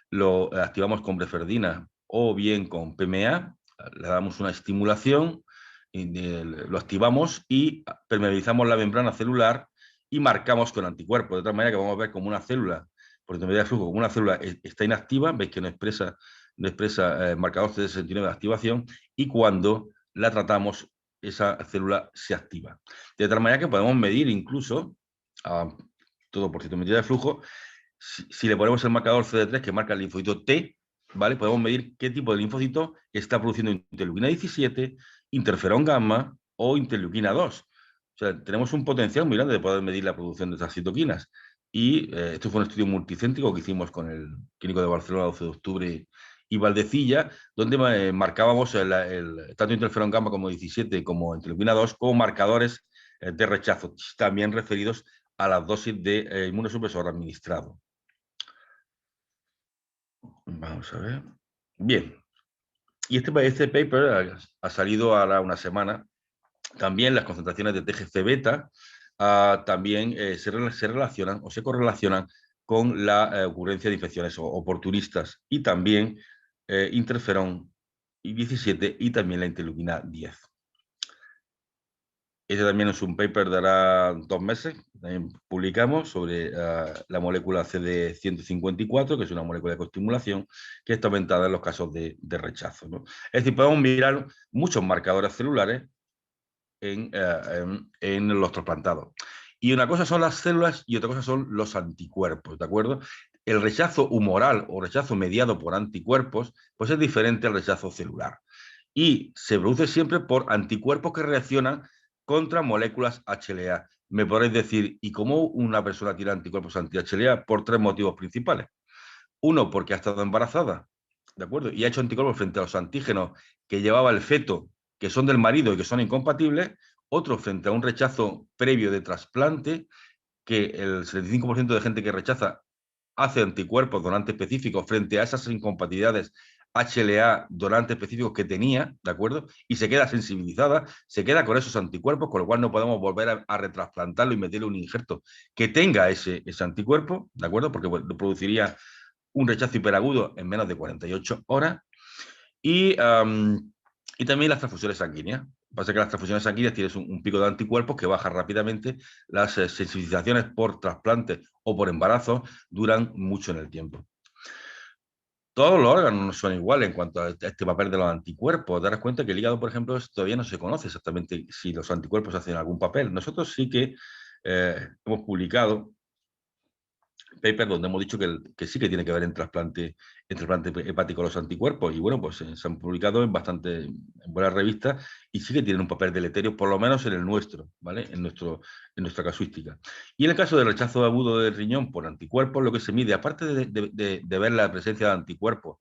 lo activamos con breferdina o bien con PMA, le damos una estimulación, lo activamos y permeabilizamos la membrana celular y marcamos con anticuerpos, de tal manera que vamos a ver como una célula, por intermedio de flujo, como una célula está inactiva, veis que no expresa marcadores de 69 de activación, y cuando la tratamos, esa célula se activa. De tal manera que podemos medir incluso, todo por citometría de flujo, Si le ponemos el marcador CD3 que marca el linfocito T, ¿vale? Podemos medir qué tipo de linfocito está produciendo interleuquina 17, interferón gamma o interleuquina 2. O sea, tenemos un potencial muy grande de poder medir la producción de estas citoquinas. Y esto fue un estudio multicéntrico que hicimos con el Clínico de Barcelona, 12 de octubre, y Valdecilla, donde marcábamos tanto interferón gamma como 17 como interleuquina 2 como marcadores de rechazo, también referidos a las dosis de inmunosupresor administrado. Vamos a ver. Bien. Y este paper ha salido ahora una semana. También las concentraciones de TGC beta también se relacionan o se correlacionan con la ocurrencia de infecciones oportunistas y también interferón 17 y también la interleuquina 10. Este también es un paper de ahora 2 meses, también publicamos sobre la molécula CD154, que es una molécula de coestimulación que está aumentada en los casos de rechazo, ¿no? Es decir, podemos mirar muchos marcadores celulares en los trasplantados. Y una cosa son las células y otra cosa son los anticuerpos, ¿de acuerdo? El rechazo humoral o rechazo mediado por anticuerpos, pues es diferente al rechazo celular. Y se produce siempre por anticuerpos que reaccionan contra moléculas HLA. Me podréis decir, ¿y cómo una persona tiene anticuerpos anti-HLA? Por 3 motivos principales. Uno, porque ha estado embarazada, ¿de acuerdo? Y ha hecho anticuerpos frente a los antígenos que llevaba el feto, que son del marido y que son incompatibles. Otro, frente a un rechazo previo de trasplante, que el 75% de gente que rechaza hace anticuerpos donantes específicos frente a esas incompatibilidades HLA donantes específicos que tenía, ¿de acuerdo? Y se queda sensibilizada, se queda con esos anticuerpos, con lo cual no podemos volver a retrasplantarlo y meterle un injerto que tenga ese anticuerpo, ¿de acuerdo? Porque produciría un rechazo hiperagudo en menos de 48 horas. Y también las transfusiones sanguíneas. Pasa que las transfusiones sanguíneas tienes un pico de anticuerpos que baja rápidamente. Las sensibilizaciones por trasplante o por embarazo duran mucho en el tiempo. Todos los órganos no son iguales en cuanto a este papel de los anticuerpos. Darás cuenta que el hígado, por ejemplo, todavía no se conoce exactamente si los anticuerpos hacen algún papel. Nosotros sí que hemos publicado paper donde hemos dicho que sí que tiene que ver en trasplante hepático los anticuerpos. Y bueno, pues se han publicado en buenas revistas y sí que tienen un papel deleterio, por lo menos en el nuestro, ¿vale? En nuestra casuística. Y en el caso del rechazo agudo del riñón por anticuerpos, lo que se mide, aparte de ver la presencia de anticuerpos,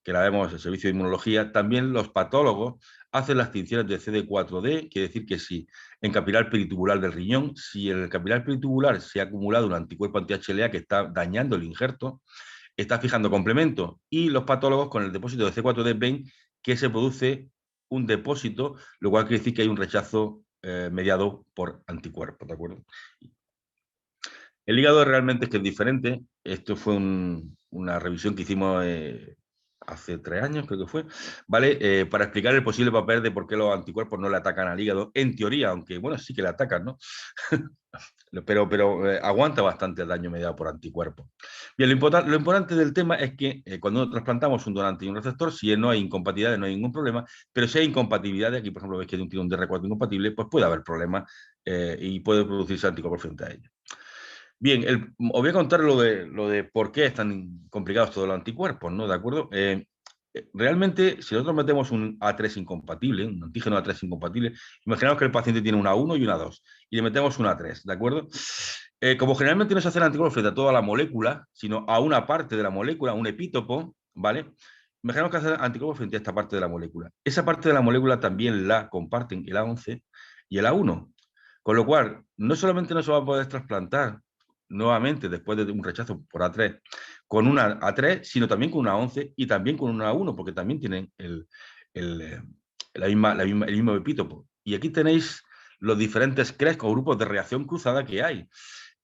que la vemos en el servicio de inmunología, también los patólogos hacen las tinciones de CD4D, quiere decir que si en capilar peritubular del riñón, si en el capilar peritubular se ha acumulado un anticuerpo anti-HLA que está dañando el injerto, está fijando complemento, y los patólogos con el depósito de C4D ven que se produce un depósito, lo cual quiere decir que hay un rechazo mediado por anticuerpos, ¿de acuerdo? El hígado realmente es que es diferente. Esto fue una revisión que hicimos hace 3 años, creo que fue, ¿vale? Para explicar el posible papel de por qué los anticuerpos no le atacan al hígado, en teoría, aunque, bueno, sí que le atacan, ¿no? pero aguanta bastante el daño mediado por anticuerpos. Bien, lo importante del tema es que cuando trasplantamos un donante y un receptor, si no hay incompatibilidades, no hay ningún problema, pero si hay incompatibilidades, aquí, por ejemplo, ves que tiene un DR4 incompatible, pues puede haber problemas y puede producirse anticuerpos frente a ellos. Bien, os voy a contar lo de por qué están complicados todos los anticuerpos, ¿no? ¿De acuerdo? Realmente, si nosotros metemos un A3 incompatible, un antígeno A3 incompatible, imaginamos que el paciente tiene una 1 y una 2, y le metemos una 3, ¿de acuerdo? Como generalmente no se hacen anticuerpos frente a toda la molécula, sino a una parte de la molécula, un epítopo, ¿vale? Imaginamos que hacen anticuerpos frente a esta parte de la molécula. Esa parte de la molécula también la comparten el A11 y el A1, con lo cual, no solamente no se va a poder trasplantar nuevamente después de un rechazo por A3 con una A3, sino también con una 11 y también con una 1, porque también tienen el mismo epítopo. Y aquí tenéis los diferentes CRES o grupos de reacción cruzada que hay.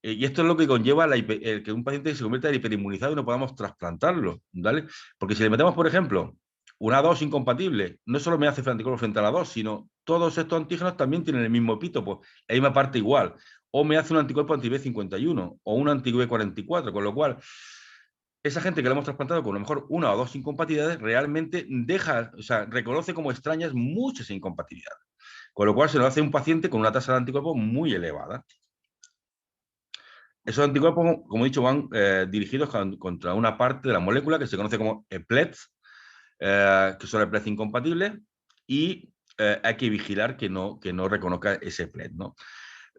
Y esto es lo que conlleva que un paciente se convierta en hiperinmunizado y no podamos trasplantarlo, ¿vale? Porque si le metemos, por ejemplo, una 2 incompatible, no solo me hace anticuerpos frente a la 2, sino todos estos antígenos también tienen el mismo epítopo, la misma parte igual. O me hace un anticuerpo anti-B51 o un anti-B44, con lo cual esa gente que le hemos trasplantado con a lo mejor una o dos incompatibilidades realmente reconoce como extrañas muchas incompatibilidades. Con lo cual se nos hace un paciente con una tasa de anticuerpos muy elevada. Esos anticuerpos, como he dicho, van dirigidos contra una parte de la molécula que se conoce como EPLETs, que son EPLETs incompatibles, y hay que vigilar que no reconozca ese EPLET, ¿no?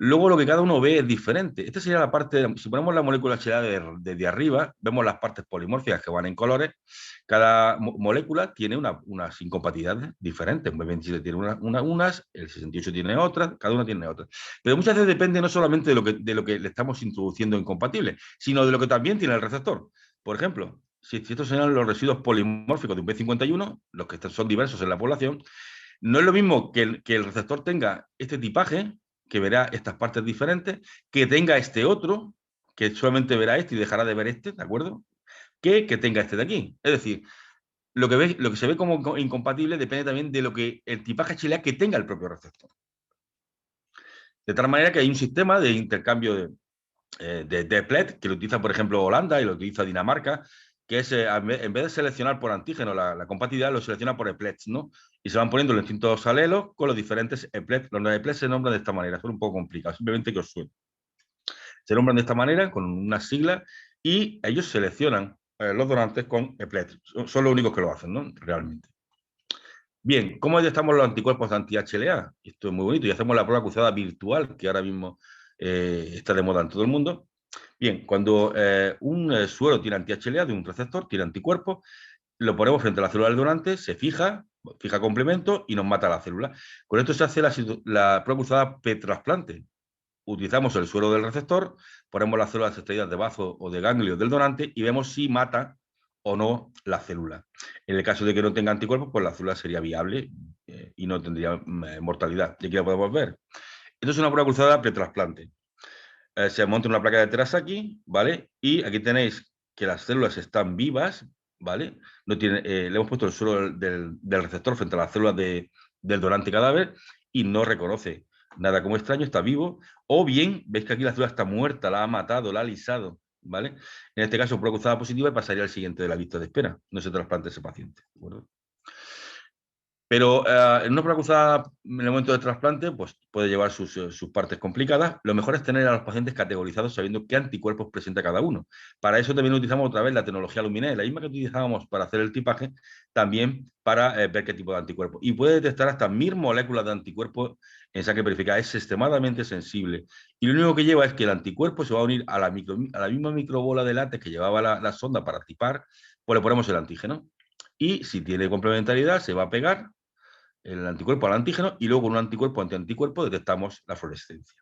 Luego lo que cada uno ve es diferente. Esta sería la parte, si ponemos la molécula HLA desde arriba, vemos las partes polimórficas que van en colores. Cada molécula tiene unas incompatibilidades diferentes. El 27 tiene unas, el 68 tiene otras, cada una tiene otras. Pero muchas veces depende no solamente de lo que le estamos introduciendo incompatible, sino de lo que también tiene el receptor. Por ejemplo, si estos serían los residuos polimórficos de un P51, los que son diversos en la población, no es lo mismo que el receptor tenga este tipaje, que verá estas partes diferentes, que tenga este otro, que solamente verá este y dejará de ver este, ¿de acuerdo? Que tenga este de aquí. Es decir, lo que se ve como incompatible depende también de lo que el tipaje HLA que tenga el propio receptor. De tal manera que hay un sistema de intercambio de PLET, que lo utiliza, por ejemplo, Holanda y lo utiliza Dinamarca, que es, en vez de seleccionar por antígeno la compatibilidad, lo selecciona por EPLETs, ¿no? Y se van poniendo los distintos alelos con los diferentes EPLETs. Los EPLETs se nombran de esta manera, son un poco complicados, simplemente que os suene. Se nombran de esta manera, con unas siglas, y ellos seleccionan los donantes con EPLETs. Son los únicos que lo hacen, ¿no? Realmente. Bien, ¿cómo detectamos los anticuerpos anti-HLA? Esto es muy bonito y hacemos la prueba cruzada virtual, que ahora mismo está de moda en todo el mundo. Bien, cuando un suero tiene anti-HLA de un receptor, tiene anticuerpos, lo ponemos frente a la célula del donante, se fija complemento y nos mata la célula. Con esto se hace la prueba cruzada pre-trasplante. Utilizamos el suero del receptor, ponemos las células extraídas de bazo o de ganglio del donante y vemos si mata o no la célula. En el caso de que no tenga anticuerpos, pues la célula sería viable y no tendría mortalidad. Y aquí la podemos ver. Esto es una prueba cruzada pre-trasplante. Se monta una placa de Terasaki, ¿vale? Y aquí tenéis que las células están vivas, ¿vale? No tiene, le hemos puesto el suero del receptor frente a las células del donante cadáver y no reconoce nada como extraño, está vivo. O bien, veis que aquí la célula está muerta, la ha matado, la ha alisado, ¿vale? En este caso, prueba cruzada positiva y pasaría al siguiente de la lista de espera. No se trasplante ese paciente, ¿de acuerdo? Pero en una prueba cruzada en el momento del trasplante, pues puede llevar sus partes complicadas. Lo mejor es tener a los pacientes categorizados sabiendo qué anticuerpos presenta cada uno. Para eso también utilizamos otra vez la tecnología Luminex, la misma que utilizábamos para hacer el tipaje, también para ver qué tipo de anticuerpo. Y puede detectar hasta 1000 moléculas de anticuerpos en sangre verificada. Es extremadamente sensible. Y lo único que lleva es que el anticuerpo se va a unir a la misma microbola de látex que llevaba la sonda para tipar, pues le ponemos el antígeno. Y si tiene complementariedad, se va a pegar el anticuerpo al antígeno y luego con un anticuerpo antianticuerpo detectamos la fluorescencia.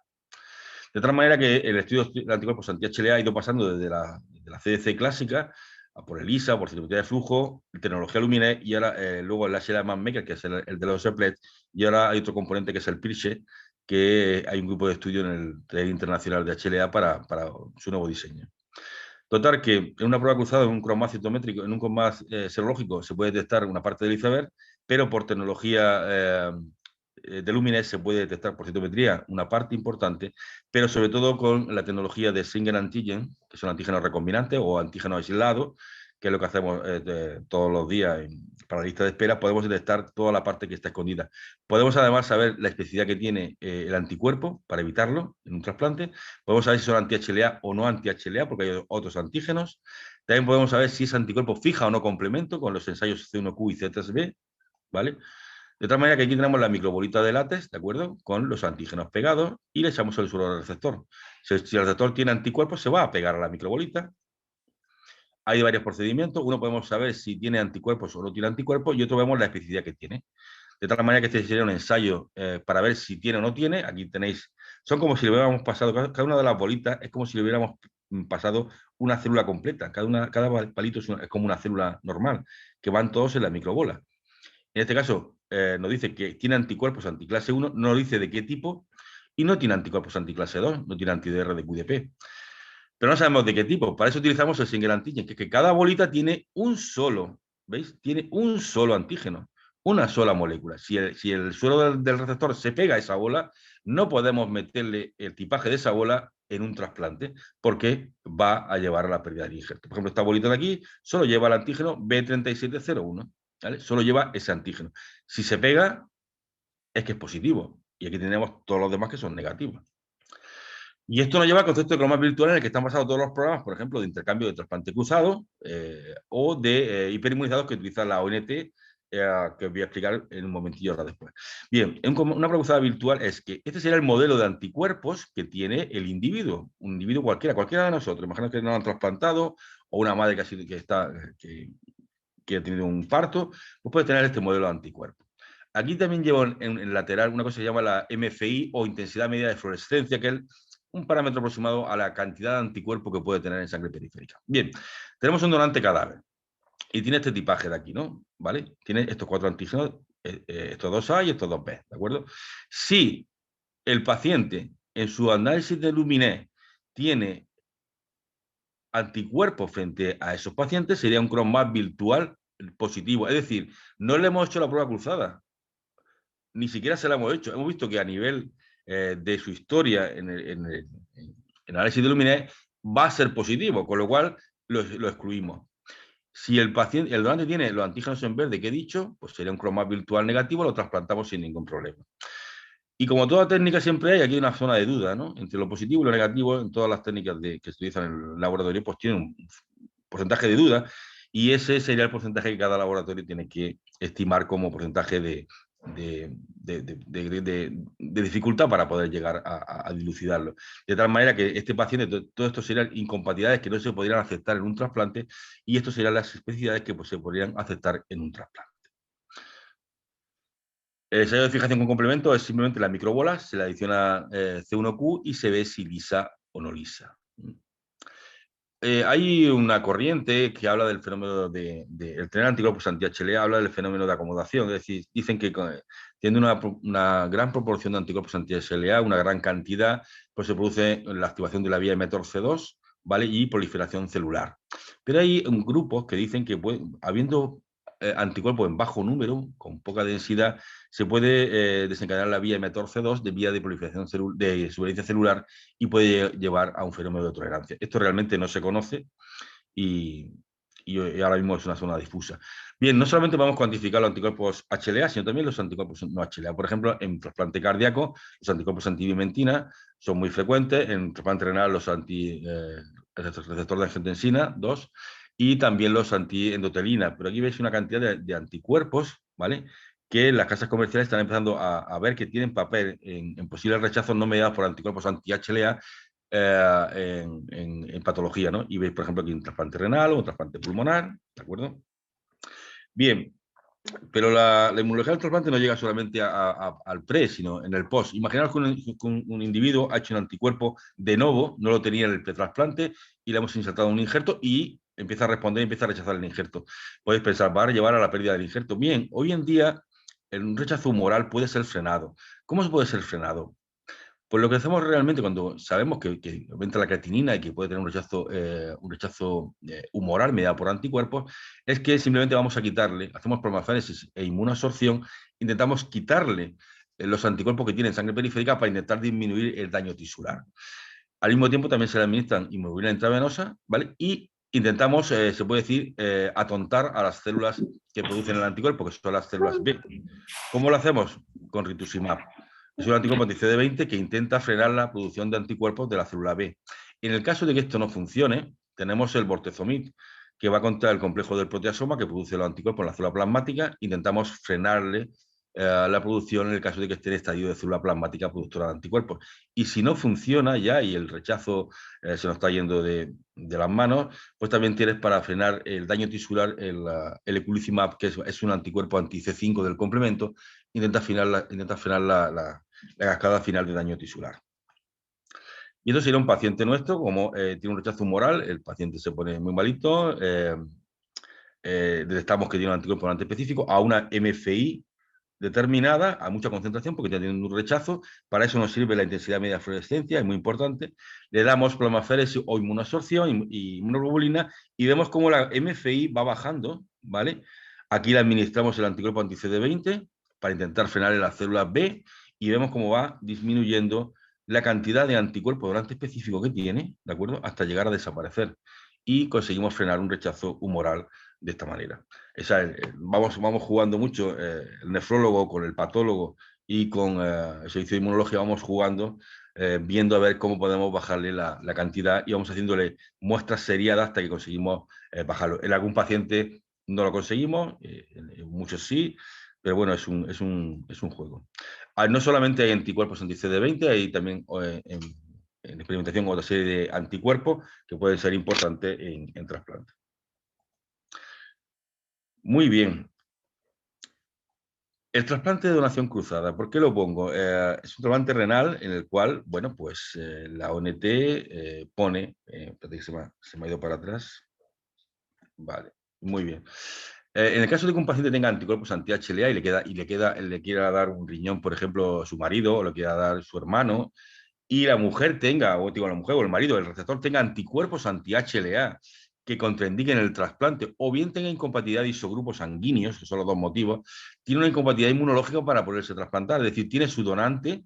De tal manera que el estudio de anticuerpos anti-HLA ha ido pasando desde la CDC clásica a por ELISA, por citometría de flujo, tecnología Luminex y ahora luego el HLA Maker, que es el de los EPLET, y ahora hay otro componente que es el PIRCHE, que hay un grupo de estudio en el Taller Internacional de HLA para su nuevo diseño. Total, que en una prueba cruzada, en un cromaz citométrico, en un cromaz serológico, se puede detectar una parte del iceberg, pero por tecnología de Luminex se puede detectar por citometría una parte importante, pero sobre todo con la tecnología de single antigen, que son antígenos recombinantes o antígenos aislados, que es lo que hacemos todos los días para la lista de espera, podemos detectar toda la parte que está escondida. Podemos además saber la especificidad que tiene el anticuerpo para evitarlo en un trasplante. Podemos saber si son anti-HLA o no anti-HLA, porque hay otros antígenos. También podemos saber si es anticuerpo fija o no complemento con los ensayos C1Q y C3b, ¿vale? De tal manera que aquí tenemos la microbolita de látex, ¿de acuerdo? Con los antígenos pegados y le echamos el suero al receptor. Si el receptor tiene anticuerpos, se va a pegar a la microbolita. Hay varios procedimientos. Uno podemos saber si tiene anticuerpos o no tiene anticuerpos y otro vemos la especificidad que tiene. De tal manera que este sería un ensayo para ver si tiene o no tiene. Aquí tenéis, son como si le hubiéramos pasado, cada una de las bolitas es como si le hubiéramos pasado una célula completa. Cada palito es como una célula normal, que van todos en la microbola. En este caso, nos dice que tiene anticuerpos anticlase 1, no nos dice de qué tipo, y no tiene anticuerpos anticlase 2, no tiene anti-DR de QDP. Pero no sabemos de qué tipo. Para eso utilizamos el single antigen, que es que cada bolita tiene un solo, ¿veis? Tiene un solo antígeno, una sola molécula. Si el suero del receptor se pega a esa bola, no podemos meterle el tipaje de esa bola en un trasplante, porque va a llevar a la pérdida de injerto. Por ejemplo, esta bolita de aquí solo lleva el antígeno B3701, ¿vale? Solo lleva ese antígeno. Si se pega, es que es positivo. Y aquí tenemos todos los demás que son negativos. Y esto nos lleva al concepto de cromas virtual en el que están basados todos los programas, por ejemplo, de intercambio de trasplante cruzado o de hiperinmunizados que utiliza la ONT, que os voy a explicar en un momentillo ahora después. Bien, una prueba cruzada virtual es que este sería el modelo de anticuerpos que tiene el individuo, un individuo cualquiera de nosotros. Imagina que nos han trasplantado o una madre que ha tenido un parto, pues puede tener este modelo de anticuerpos. Aquí también llevo en lateral una cosa que se llama la MFI o intensidad media de fluorescencia, que es un parámetro aproximado a la cantidad de anticuerpo que puede tener en sangre periférica. Bien, tenemos un donante cadáver y tiene este tipaje de aquí, ¿no? ¿Vale? Tiene estos 4 antígenos, estos 2A y estos 2B, ¿de acuerdo? Si el paciente en su análisis de Luminé tiene anticuerpos frente a esos pacientes, sería un CROMAT virtual positivo. Es decir, no le hemos hecho la prueba cruzada, ni siquiera se la hemos hecho. Hemos visto que a nivel de su historia en el análisis de Luminé va a ser positivo, con lo cual lo excluimos. Si el donante tiene los antígenos en verde que he dicho, pues sería un CROMAT virtual negativo, lo trasplantamos sin ningún problema. Y como toda técnica siempre hay, aquí hay una zona de duda, ¿no? Entre lo positivo y lo negativo, en todas las técnicas que se utilizan en el laboratorio, pues tienen un porcentaje de duda, y ese sería el porcentaje que cada laboratorio tiene que estimar como porcentaje de dificultad para poder llegar a dilucidarlo. De tal manera que este paciente, todo esto serían incompatibilidades que no se podrían aceptar en un trasplante, y esto serían las especificidades que pues, se podrían aceptar en un trasplante. El ensayo de fijación con complemento es simplemente la microbola, se le adiciona C1Q y se ve si lisa o no lisa. Hay una corriente que habla del fenómeno el tener anticuerpos anti-HLA habla del fenómeno de acomodación, es decir, dicen que tiene una gran proporción de anticuerpos anti-HLA, una gran cantidad, pues se produce la activación de la vía mTOR-C2, ¿vale? Y proliferación celular. Pero hay grupos que dicen que habiendo anticuerpos en bajo número, con poca densidad, se puede desencadenar la vía mTOR-C2 de vía de proliferación de supervivencia celular y puede llevar a un fenómeno de tolerancia. Esto realmente no se conoce y ahora mismo es una zona difusa. Bien, no solamente vamos a cuantificar los anticuerpos HLA, sino también los anticuerpos no HLA. Por ejemplo, en trasplante cardíaco, los anticuerpos antivimentina son muy frecuentes. En trasplante renal, el receptor de angiotensina, 2, y también los antiendotelina. Pero aquí veis una cantidad de anticuerpos, ¿vale? Que las casas comerciales están empezando a ver que tienen papel en posibles rechazos no mediados por anticuerpos anti-HLA en patología, ¿no? Y veis, por ejemplo, aquí un trasplante renal o un trasplante pulmonar, ¿de acuerdo? Bien, pero la inmunología del trasplante no llega solamente al pre, sino en el post. Imaginaos que un individuo ha hecho un anticuerpo de novo, no lo tenía en el pretrasplante y le hemos insertado un injerto y empieza a responder y empieza a rechazar el injerto. Podéis pensar, va a llevar a la pérdida del injerto. Bien, hoy en día el rechazo humoral puede ser frenado. ¿Cómo se puede ser frenado? Pues lo que hacemos realmente cuando sabemos que aumenta la creatinina y que puede tener un rechazo humoral mediado por anticuerpos, es que simplemente vamos a quitarle, hacemos plasmaféresis e inmunoabsorción, intentamos quitarle los anticuerpos que tiene en sangre periférica para intentar disminuir el daño tisular. Al mismo tiempo también se le administran inmunoglobulina intravenosa, ¿vale? Y intentamos, se puede decir, atontar a las células que producen el anticuerpo, que son las células B. ¿Cómo lo hacemos? Con rituximab. Es un anticuerpo anti-CD20 que intenta frenar la producción de anticuerpos de la célula B. En el caso de que esto no funcione, tenemos el bortezomib, que va contra el complejo del proteasoma que produce los anticuerpos en la célula plasmática. Intentamos frenarle la producción en el caso de que esté en estadio de célula plasmática productora de anticuerpos. Y si no funciona ya y el rechazo se nos está yendo de las manos, pues también tienes para frenar el daño tisular el eculizumab, que es un anticuerpo anti-C5 del complemento, intenta frenar la cascada final de daño tisular. Y esto sería un paciente nuestro, como tiene un rechazo humoral, el paciente se pone muy malito, detectamos que tiene un anticuerpo antiespecífico a una MFI determinada, a mucha concentración, porque ya tiene un rechazo. Para eso nos sirve la intensidad media de fluorescencia, es muy importante. Le damos plasmaféresis o inmunoabsorción y inmunoglobulina y vemos cómo la MFI va bajando, ¿vale? Aquí le administramos el anticuerpo anti-CD20 para intentar frenar en las células B y vemos cómo va disminuyendo la cantidad de anticuerpos donante específico que tiene, ¿de acuerdo? Hasta llegar a desaparecer. Y conseguimos frenar un rechazo humoral de esta manera. Vamos jugando mucho, el nefrólogo con el patólogo y con el servicio de inmunología vamos jugando viendo a ver cómo podemos bajarle la cantidad y vamos haciéndole muestras seriadas hasta que conseguimos bajarlo. En algún paciente no lo conseguimos, en muchos sí, pero bueno, es un juego. No solamente hay anticuerpos anti-CD20, hay también en experimentación otra serie de anticuerpos que pueden ser importantes en trasplante. Muy bien. El trasplante de donación cruzada, ¿por qué lo pongo? Es un trasplante renal en el cual, bueno, pues la ONT pone, espérate que se me ha ido para atrás. Vale, muy bien. En el caso de que un paciente tenga anticuerpos anti-HLA y le quiera dar un riñón, por ejemplo, su marido, o le quiera dar su hermano, y la mujer tenga, o digo la mujer o el marido, el receptor tenga anticuerpos anti-HLA que contraindiquen el trasplante, o bien tenga incompatibilidad de isogrupos sanguíneos, que son los dos motivos, tiene una incompatibilidad inmunológica para poderse trasplantar. Es decir, tiene su donante,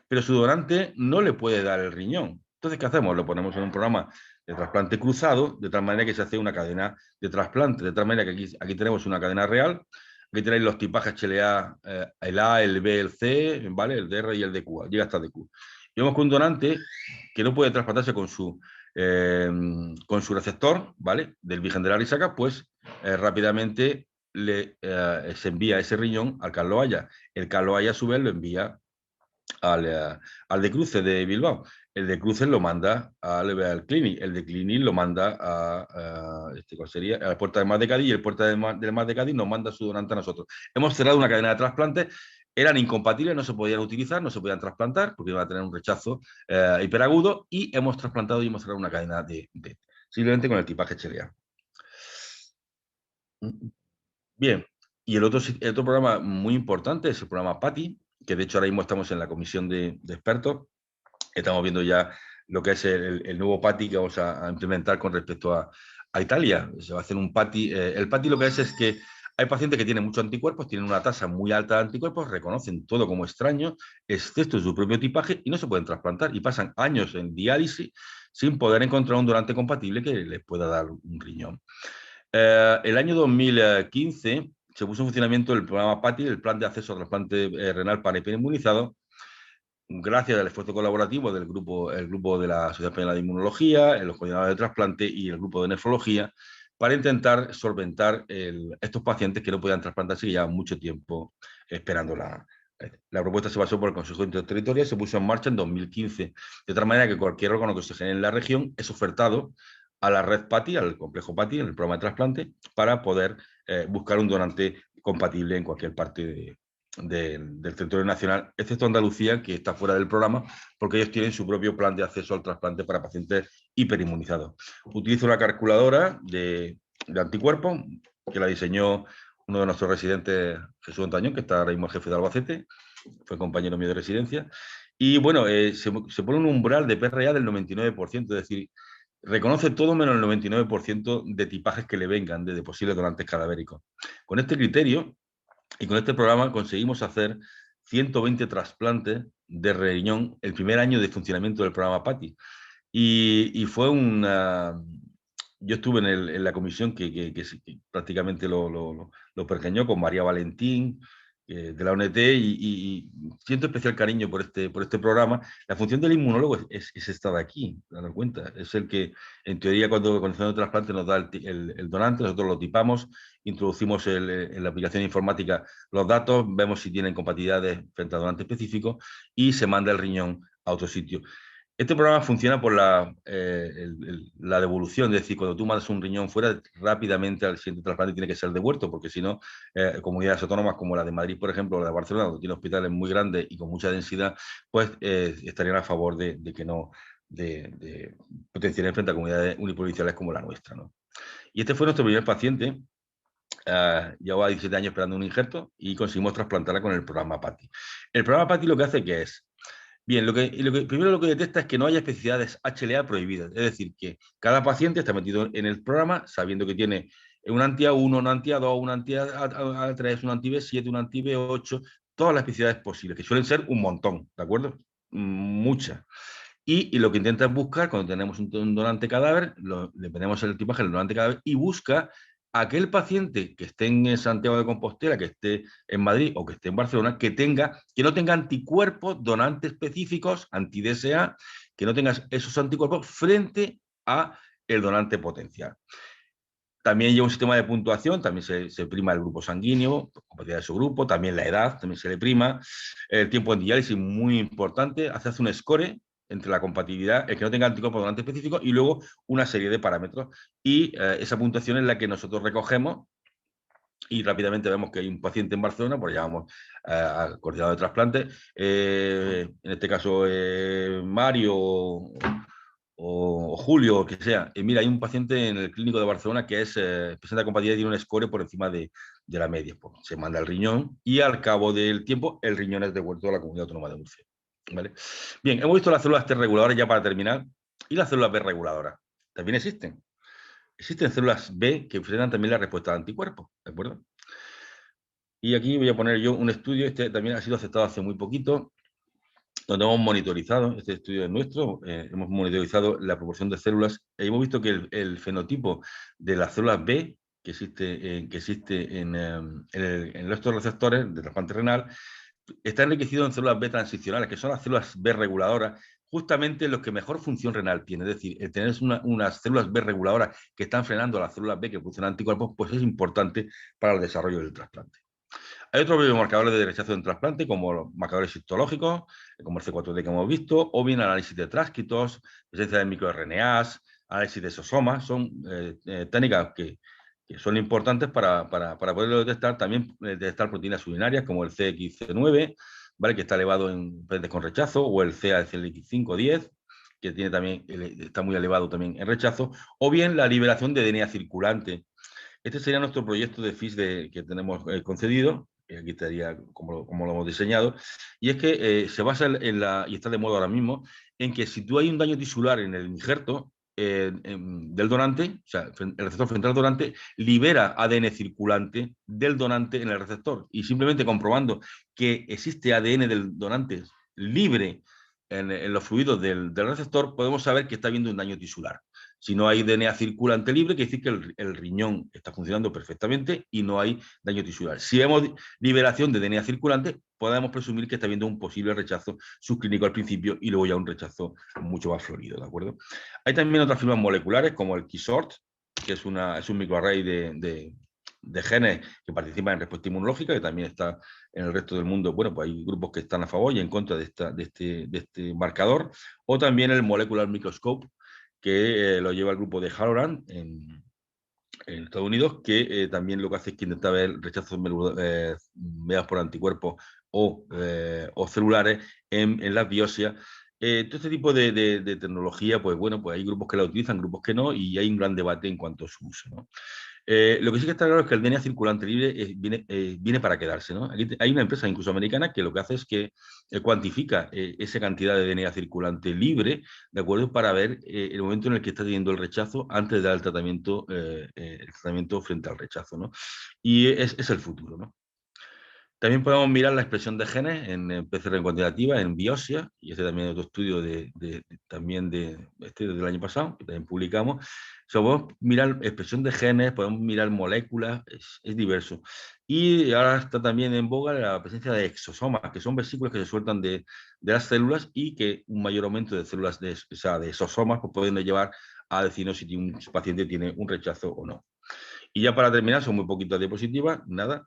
pero su donante no le puede dar el riñón. Entonces, ¿qué hacemos? Lo ponemos en un programa de trasplante cruzado, de tal manera que se hace una cadena de trasplante, de tal manera que aquí tenemos una cadena real. Aquí tenéis los tipajes HLA, el A, el B, el C, ¿vale? El DR y el DQ, llega hasta DQ. Y vemos con un donante que no puede trasplantarse con su receptor, ¿vale? Del virgen de la risaca, pues rápidamente se envía ese riñón al Carlos Haya. El Carlos Haya, a su vez, lo envía al de Cruces de Bilbao. El de Cruces lo manda al Clinic, el de Clinic lo manda ¿cuál sería? A la Puerta del Mar de Cádiz, y el Puerta del Mar de Cádiz nos manda su donante a nosotros. Hemos cerrado una cadena de trasplantes, eran incompatibles, no se podían utilizar, no se podían trasplantar, porque iban a tener un rechazo hiperagudo, y hemos trasplantado y hemos cerrado una cadena simplemente con el tipaje HLA. Bien, y el otro programa muy importante es el programa PATI, que de hecho ahora mismo estamos en la comisión de expertos. Estamos viendo ya lo que es el nuevo PATI que vamos a implementar con respecto a Italia. Se va a hacer un PATI. El PATI lo que es que hay pacientes que tienen muchos anticuerpos, tienen una tasa muy alta de anticuerpos, reconocen todo como extraño, excepto su propio tipaje, y no se pueden trasplantar. Y pasan años en diálisis sin poder encontrar un donante compatible que les pueda dar un riñón. El año 2015 se puso en funcionamiento el programa PATI, el Plan de Acceso a Trasplante Renal para Hiperinmunizados, gracias al esfuerzo colaborativo del grupo de la Sociedad Española de Inmunología, los coordinadores de trasplante y el grupo de nefrología, para intentar solventar estos pacientes que no podían trasplantarse y llevaban mucho tiempo esperando la propuesta. Se basó por el Consejo Interterritorial, se puso en marcha en 2015, de tal manera que cualquier órgano que se genere en la región es ofertado a la red PATI, al complejo PATI, en el programa de trasplante, para poder buscar un donante compatible en cualquier parte del territorio nacional, excepto Andalucía, que está fuera del programa, porque ellos tienen su propio plan de acceso al trasplante para pacientes hiperinmunizados. Utilizo una calculadora de anticuerpos que la diseñó uno de nuestros residentes, Jesús Antañón, que está ahora mismo jefe de Albacete, fue compañero mío de residencia, y bueno, se pone un umbral de PRA del 99%, es decir, reconoce todo menos el 99% de tipajes que le vengan de posibles donantes cadavéricos. Con este criterio y con este programa conseguimos hacer 120 trasplantes de riñón el primer año de funcionamiento del programa PATI. Y fue una... Yo estuve en la comisión que prácticamente lo pergeñó con María Valentín, de la ONT, y siento especial cariño por este programa. La función del inmunólogo es estar aquí, dar cuenta. Es el que, en teoría, cuando hacemos el trasplante nos da el donante, nosotros lo tipamos, introducimos en la aplicación informática los datos, vemos si tienen compatibilidades frente al donante específico y se manda el riñón a otro sitio. Este programa funciona por la devolución, es decir, cuando tú mandas un riñón fuera, rápidamente al siguiente trasplante tiene que ser devuelto, porque si no, comunidades autónomas como la de Madrid, por ejemplo, o la de Barcelona, donde tiene hospitales muy grandes y con mucha densidad, pues estarían a favor de que no, de potenciar frente a comunidades uniprovinciales como la nuestra, ¿no? Y este fue nuestro primer paciente. Llevaba 17 años esperando un injerto y conseguimos trasplantarla con el programa PATI. El programa PATI lo que hace que es, bien, primero lo que detecta es que no haya especificidades HLA prohibidas. Es decir, que cada paciente está metido en el programa sabiendo que tiene un anti-A1, un anti-A2, un anti-A3, un anti-B7, un anti-B8, todas las especificidades posibles, que suelen ser un montón, ¿de acuerdo? Muchas. Y lo que intenta es buscar, cuando tenemos un donante cadáver, le ponemos el tipaje del donante cadáver y busca aquel paciente que esté en Santiago de Compostela, que esté en Madrid o que esté en Barcelona, que no tenga anticuerpos donantes específicos, anti-DSA, que no tenga esos anticuerpos frente a el donante potencial. También lleva un sistema de puntuación, también se prima el grupo sanguíneo, compatibilidad de su grupo, también la edad, también se le prima. El tiempo de diálisis, muy importante, hace un score entre la compatibilidad, el que no tenga anticuerpos donante específico y luego una serie de parámetros. Y esa puntuación es la que nosotros recogemos y rápidamente vemos que hay un paciente en Barcelona, pues llamamos al coordinador de trasplante, en este caso Mario o Julio, o que sea. Mira, hay un paciente en el clínico de Barcelona que presenta compatibilidad y tiene un score por encima de la media. Pues se manda el riñón y al cabo del tiempo el riñón es devuelto a la Comunidad Autónoma de Murcia. ¿Vale? Bien, hemos visto las células T reguladoras ya para terminar y las células B reguladoras. También existen. Existen células B que frenan también la respuesta de anticuerpos, ¿de acuerdo? Y aquí voy a poner yo un estudio, este también ha sido aceptado hace muy poquito, donde hemos monitorizado, este estudio es nuestro, hemos monitorizado la proporción de células y hemos visto que el fenotipo de las células B que existe en estos receptores de trasplante renal está enriquecido en células B transicionales, que son las células B reguladoras, justamente los que mejor función renal tiene. Es decir, el tener unas células B reguladoras que están frenando a las células B que funcionan anticuerpos, pues es importante para el desarrollo del trasplante. Hay otros biomarcadores de rechazo en trasplante, como los marcadores histológicos, como el C4D que hemos visto, o bien análisis de trásquitos, presencia de microRNAs, análisis de sosomas. Son técnicas que son importantes para poderlo detectar. También detectar proteínas urinarias, como el CXC9, ¿vale? Que está elevado en pacientes con rechazo, o el CACLX5-10, que tiene también, está muy elevado también en rechazo, o bien la liberación de DNA circulante. Este sería nuestro proyecto de FISH que tenemos concedido, aquí estaría como lo hemos diseñado, y es que se basa y está de moda ahora mismo, en que si tú hay un daño tisular en el injerto del donante, o sea, el receptor frente al donante, libera ADN circulante del donante en el receptor, y simplemente comprobando que existe ADN del donante libre en los fluidos del receptor, podemos saber que está habiendo un daño tisular. Si no hay DNA circulante libre, quiere decir que el riñón está funcionando perfectamente y no hay daño tisular. Si vemos liberación de DNA circulante, podemos presumir que está habiendo un posible rechazo subclínico al principio y luego ya un rechazo mucho más florido, ¿de acuerdo? Hay también otras firmas moleculares como el KeySort, que es un microarray de genes que participan en respuesta inmunológica, que también está en el resto del mundo. Bueno, pues hay grupos que están a favor y en contra de este marcador. O también el Molecular Microscope, que lo lleva el grupo de Halloran en Estados Unidos, que también lo que hace es que intenta ver rechazos mediados por anticuerpos o celulares en las biopsias. Todo este tipo de tecnología, pues bueno, pues hay grupos que la utilizan, grupos que no, y hay un gran debate en cuanto a su uso, ¿no? Lo que sí que está claro es que el DNA circulante libre viene para quedarse, ¿no? Aquí hay una empresa incluso americana que lo que hace es que cuantifica esa cantidad de DNA circulante libre, ¿de acuerdo? Para ver el momento en el que está teniendo el rechazo antes de dar el tratamiento frente al rechazo, ¿no? Y es el futuro, ¿no? También podemos mirar la expresión de genes en PCR cuantitativa, en biopsia, y este también es otro estudio también del año pasado, que también publicamos. O sea, podemos mirar expresión de genes, podemos mirar moléculas, es diverso. Y ahora está también en boga la presencia de exosomas, que son vesículas que se sueltan de las células y que un mayor aumento de células, de exosomas, pues pueden llevar a decirnos si un paciente tiene un rechazo o no. Y ya para terminar, son muy poquitas diapositivas, nada.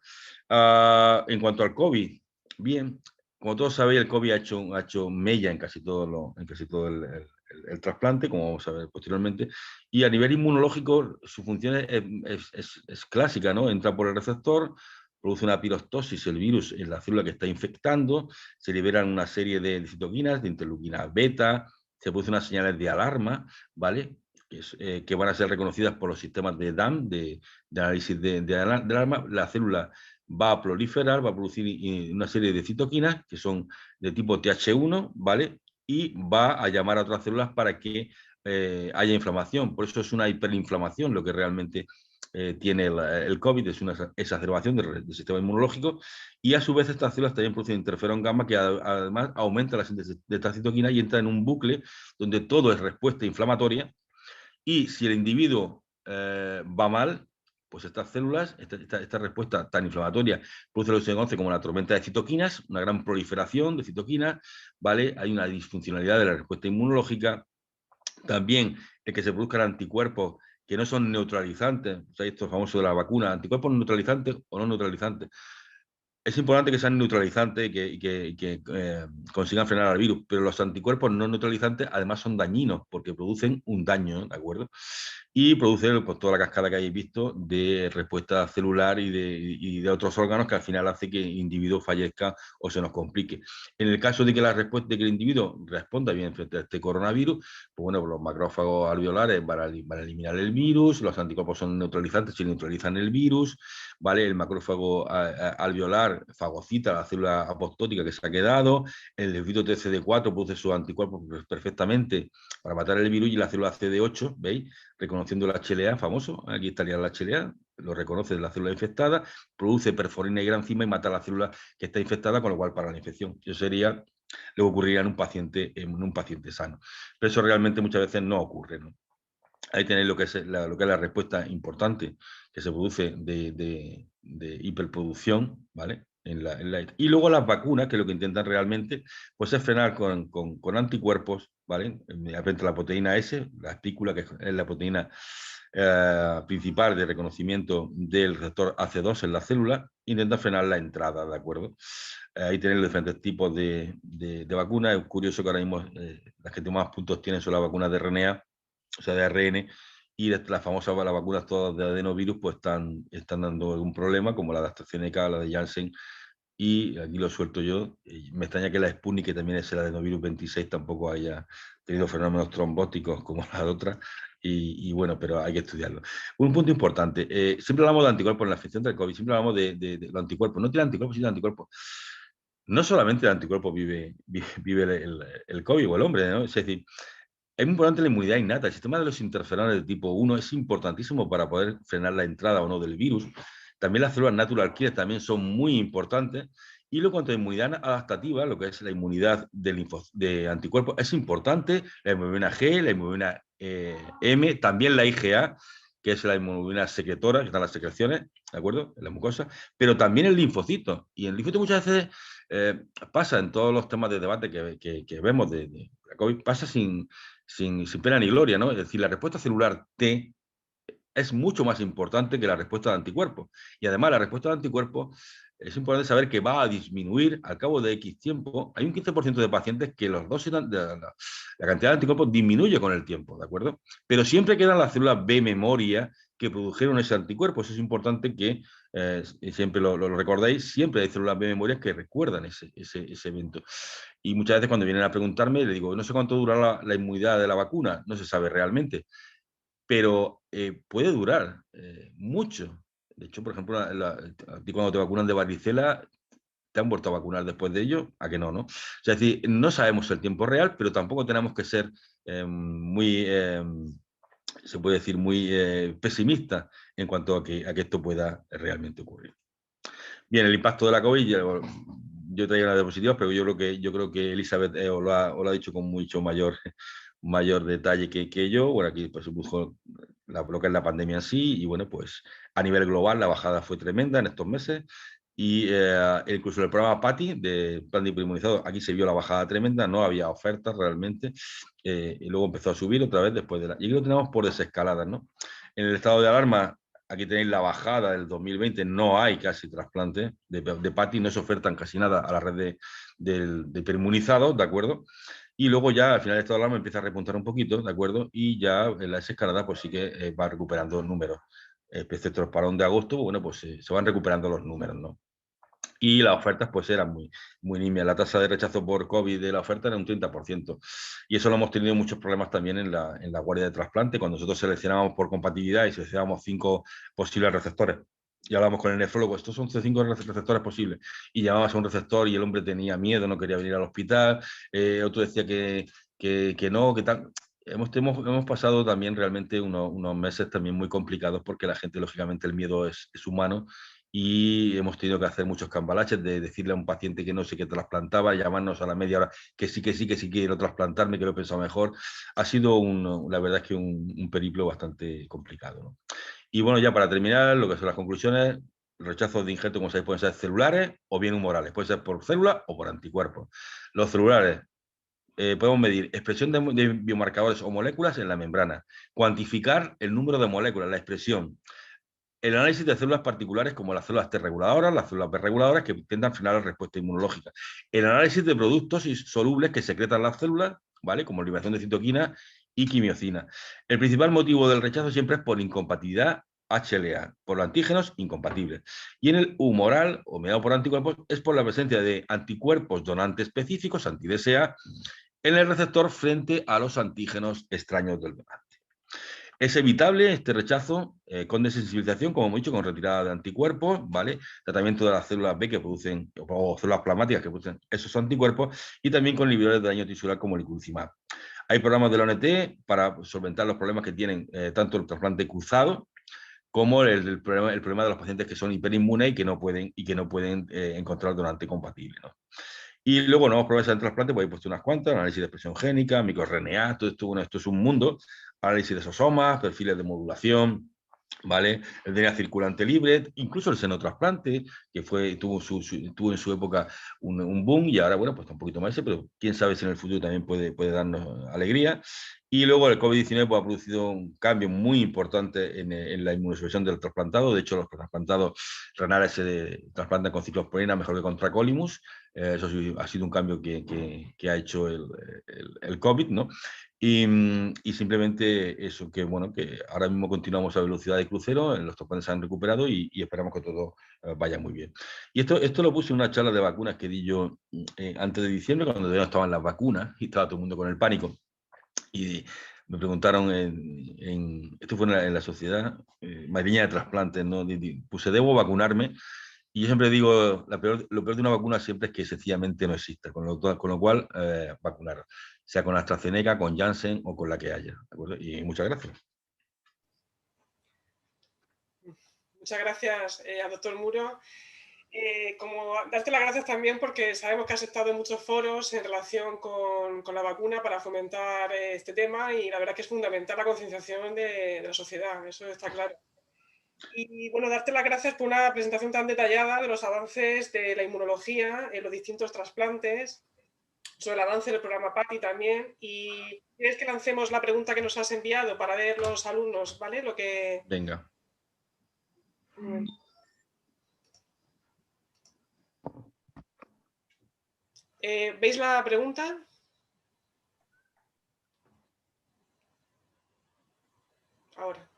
En cuanto al COVID, bien, como todos sabéis, el COVID ha hecho mella en casi todo, el trasplante, como vamos a ver posteriormente, y a nivel inmunológico su función es clásica, ¿no? Entra por el receptor, produce una pirostosis, el virus en la célula que está infectando, se liberan una serie de citoquinas, de interleuquina beta, se producen unas señales de alarma, ¿vale? Que van a ser reconocidas por los sistemas de DAM, de análisis de alarma. La célula va a proliferar, va a producir una serie de citoquinas que son de tipo TH1, ¿vale? Y va a llamar a otras células para que haya inflamación. Por eso es una hiperinflamación lo que realmente tiene el COVID, es una exacerbación del sistema inmunológico, y a su vez estas células también producen interferón gamma que además aumenta la síntesis de esta citoquina y entra en un bucle donde todo es respuesta inflamatoria. Y si el individuo va mal, Pues estas células, esta respuesta tan inflamatoria, produce lo que se conoce como la tormenta de citoquinas, una gran proliferación de citoquinas, ¿vale? Hay una disfuncionalidad de la respuesta inmunológica. También el que se produzcan anticuerpos que no son neutralizantes, o sea, esto famoso de la vacuna, anticuerpos neutralizantes o no neutralizantes. Es importante que sean neutralizantes y que consigan frenar al virus, pero los anticuerpos no neutralizantes además son dañinos porque producen un daño, ¿de acuerdo? Y producen pues, toda la cascada que hayáis visto de respuesta celular y de otros órganos que al final hace que el individuo fallezca o se nos complique. En el caso de que la respuesta de que el individuo responda bien frente a este coronavirus, pues bueno, los macrófagos alveolares van a eliminar el virus, los anticuerpos son neutralizantes y neutralizan el virus, ¿vale? El macrófago alveolar fagocita la célula apoptótica que se ha quedado, el linfocito TCD4 produce sus anticuerpos perfectamente para matar el virus y la célula CD8, ¿veis? Reconociendo el HLA famoso, aquí estaría el HLA, lo reconoce de la célula infectada, produce perforina y gran enzima y mata a la célula que está infectada, con lo cual para la infección. Eso sería lo que ocurriría en un paciente sano. Pero eso realmente muchas veces no ocurre, ¿no? Ahí tenéis lo que es la respuesta importante que se produce de hiperproducción, ¿vale? Y luego las vacunas, que lo que intentan realmente pues, es frenar con anticuerpos, ¿vale? Frente a la proteína S, la espícula, que es la proteína principal de reconocimiento del receptor AC2 en la célula, intenta frenar la entrada, ¿de acuerdo? Ahí tenéis los diferentes tipos de vacunas. Es curioso que ahora mismo las que más puntos tienen son las vacunas de RNA, o sea, de ARN, y las famosas las vacunas todas de adenovirus, pues están dando algún problema, como la de AstraZeneca, la de Janssen, y aquí lo suelto yo. Me extraña que la Sputnik, que también es el adenovirus 26, tampoco haya tenido fenómenos trombóticos como las otras, y bueno, pero hay que estudiarlo. Un punto importante, siempre hablamos de anticuerpos en la infección del COVID, siempre hablamos de los anticuerpos, no tiene anticuerpos, sino anticuerpos. No solamente el anticuerpo vive el COVID o el hombre, ¿no? Es decir, es muy importante la inmunidad innata. El sistema de los interferones de tipo 1 es importantísimo para poder frenar la entrada o no del virus. También las células natural killer también son muy importantes. Y luego, cuanto a inmunidad adaptativa, lo que es la inmunidad de anticuerpos, es importante. La hemoglobina G, la hemoglobina M, también la IgA, que es la hemoglobina secretora, que están las secreciones, ¿de acuerdo? En la mucosa, pero también el linfocito. Y el linfocito muchas veces pasa en todos los temas de debate que vemos de la COVID, pasa sin pena ni gloria, ¿no? Es decir, la respuesta celular T es mucho más importante que la respuesta de anticuerpos. Y además, la respuesta de anticuerpos es importante saber que va a disminuir al cabo de X tiempo. Hay un 15% de pacientes que los dosis la cantidad de anticuerpos disminuye con el tiempo, ¿de acuerdo? Pero siempre quedan las células B memoria que produjeron ese anticuerpo. Eso es importante que siempre lo recordéis. Siempre hay células B memoria que recuerdan ese evento. Y muchas veces cuando vienen a preguntarme, le digo, no sé cuánto dura la inmunidad de la vacuna, no se sabe realmente, pero puede durar mucho. De hecho, por ejemplo, a ti cuando te vacunan de varicela, ¿te han vuelto a vacunar después de ello? ¿A que no, no? O sea, es decir, no sabemos el tiempo real, pero tampoco tenemos que ser se puede decir, muy pesimistas en cuanto a que esto pueda realmente ocurrir. Bien, el impacto de la COVID, yo traía una diapositiva, pero yo creo que Elizabeth os lo ha dicho con mucho mayor detalle que yo. Bueno, aquí pues, se puso lo que es la pandemia en sí, y bueno, pues a nivel global la bajada fue tremenda en estos meses. Y incluso el programa PATI, de plan de inmunizado, aquí se vio la bajada tremenda, no había ofertas realmente, y luego empezó a subir otra vez después de la... Y aquí lo tenemos por desescaladas, ¿no? En el estado de alarma, aquí tenéis la bajada del 2020, no hay casi trasplantes de PATI, no se ofertan casi nada a la red de hipermunizados, ¿de acuerdo? Y luego ya al final del estado de alarma empieza a repuntar un poquito, ¿de acuerdo? Y ya en la desescalada pues sí que va recuperando números. Excepto el parón de agosto, bueno, pues se van recuperando los números, ¿no? Y las ofertas pues eran muy nimias. La tasa de rechazo por COVID de la oferta era un 30%. Y eso lo hemos tenido muchos problemas también en la guardia de trasplante, cuando nosotros seleccionábamos por compatibilidad y seleccionábamos 5 posibles receptores. Y hablábamos con el nefrólogo, estos son 5 receptores posibles. Y llamabas a un receptor y el hombre tenía miedo, no quería venir al hospital. Otro decía que no, que tal. Hemos pasado también realmente unos meses también muy complicados porque la gente, lógicamente, el miedo es humano y hemos tenido que hacer muchos cambalaches de decirle a un paciente que no sé qué trasplantaba, llamarnos a la media hora que sí quiero trasplantarme, que lo he pensado mejor. Ha sido la verdad es que un periplo bastante complicado, ¿no? Y bueno, ya para terminar, lo que son las conclusiones, los rechazos de injerto, como sabéis, pueden ser celulares o bien humorales, puede ser por célula o por anticuerpos. Los celulares, podemos medir expresión de biomarcadores o moléculas en la membrana, cuantificar el número de moléculas, la expresión, el análisis de células particulares como las células T reguladoras, las células B reguladoras que intentan frenar la respuesta inmunológica, el análisis de productos solubles que secretan las células, ¿vale? Como liberación de citoquina y quimiocina. El principal motivo del rechazo siempre es por incompatibilidad HLA, por los antígenos incompatibles. Y en el humoral, o mediado por anticuerpos, es por la presencia de anticuerpos donantes específicos, anti-DSA, en el receptor frente a los antígenos extraños del donante. Es evitable este rechazo con desensibilización, como hemos dicho, con retirada de anticuerpos, ¿vale? Tratamiento de las células B que producen, o células plasmáticas que producen esos anticuerpos, y también con inhibidores de daño tisular como el liculcimab. Hay programas de la ONT para solventar los problemas que tienen tanto el trasplante cruzado como el problema de los pacientes que son hiperinmunes y que no pueden encontrar donante compatible, ¿no? Y luego nuevas pruebas de trasplante, pues he puesto unas cuantas, análisis de expresión génica, microRNA, todo esto, bueno, esto es un mundo, análisis de sosomas, perfiles de modulación, ¿vale? El DNA circulante libre, incluso el senotrasplante, que tuvo en su época un boom y ahora, bueno, pues está un poquito más ese, pero quién sabe si en el futuro también puede darnos alegría. Y luego el COVID-19 pues, ha producido un cambio muy importante en la inmunosupresión del trasplantado. De hecho, los trasplantados renales se trasplantan con ciclosporina mejor que con tacrolimus. Eso sí, ha sido un cambio que ha hecho el COVID, ¿no? Y simplemente eso, que bueno, que ahora mismo continuamos a velocidad de crucero, los trasplantes se han recuperado y esperamos que todo vaya muy bien. Y esto lo puse en una charla de vacunas que di yo antes de diciembre, cuando todavía no estaban las vacunas y estaba todo el mundo con el pánico. Y me preguntaron, esto fue en la sociedad madrileña de trasplantes, ¿no? Puse, ¿debo vacunarme? Y yo siempre digo, lo peor de una vacuna siempre es que sencillamente no exista, con lo cual vacunar, sea con AstraZeneca, con Janssen o con la que haya. ¿De acuerdo? Y muchas gracias. Muchas gracias al doctor Muro. Como darte las gracias también porque sabemos que has estado en muchos foros en relación con la vacuna para fomentar este tema y la verdad que es fundamental la concienciación de la sociedad, eso está claro. Y bueno, darte las gracias por una presentación tan detallada de los avances de la inmunología en los distintos trasplantes, sobre el avance del programa PATI también. Y quieres que lancemos la pregunta que nos has enviado para ver los alumnos, ¿vale? Venga. ¿Veis la pregunta? Ahora.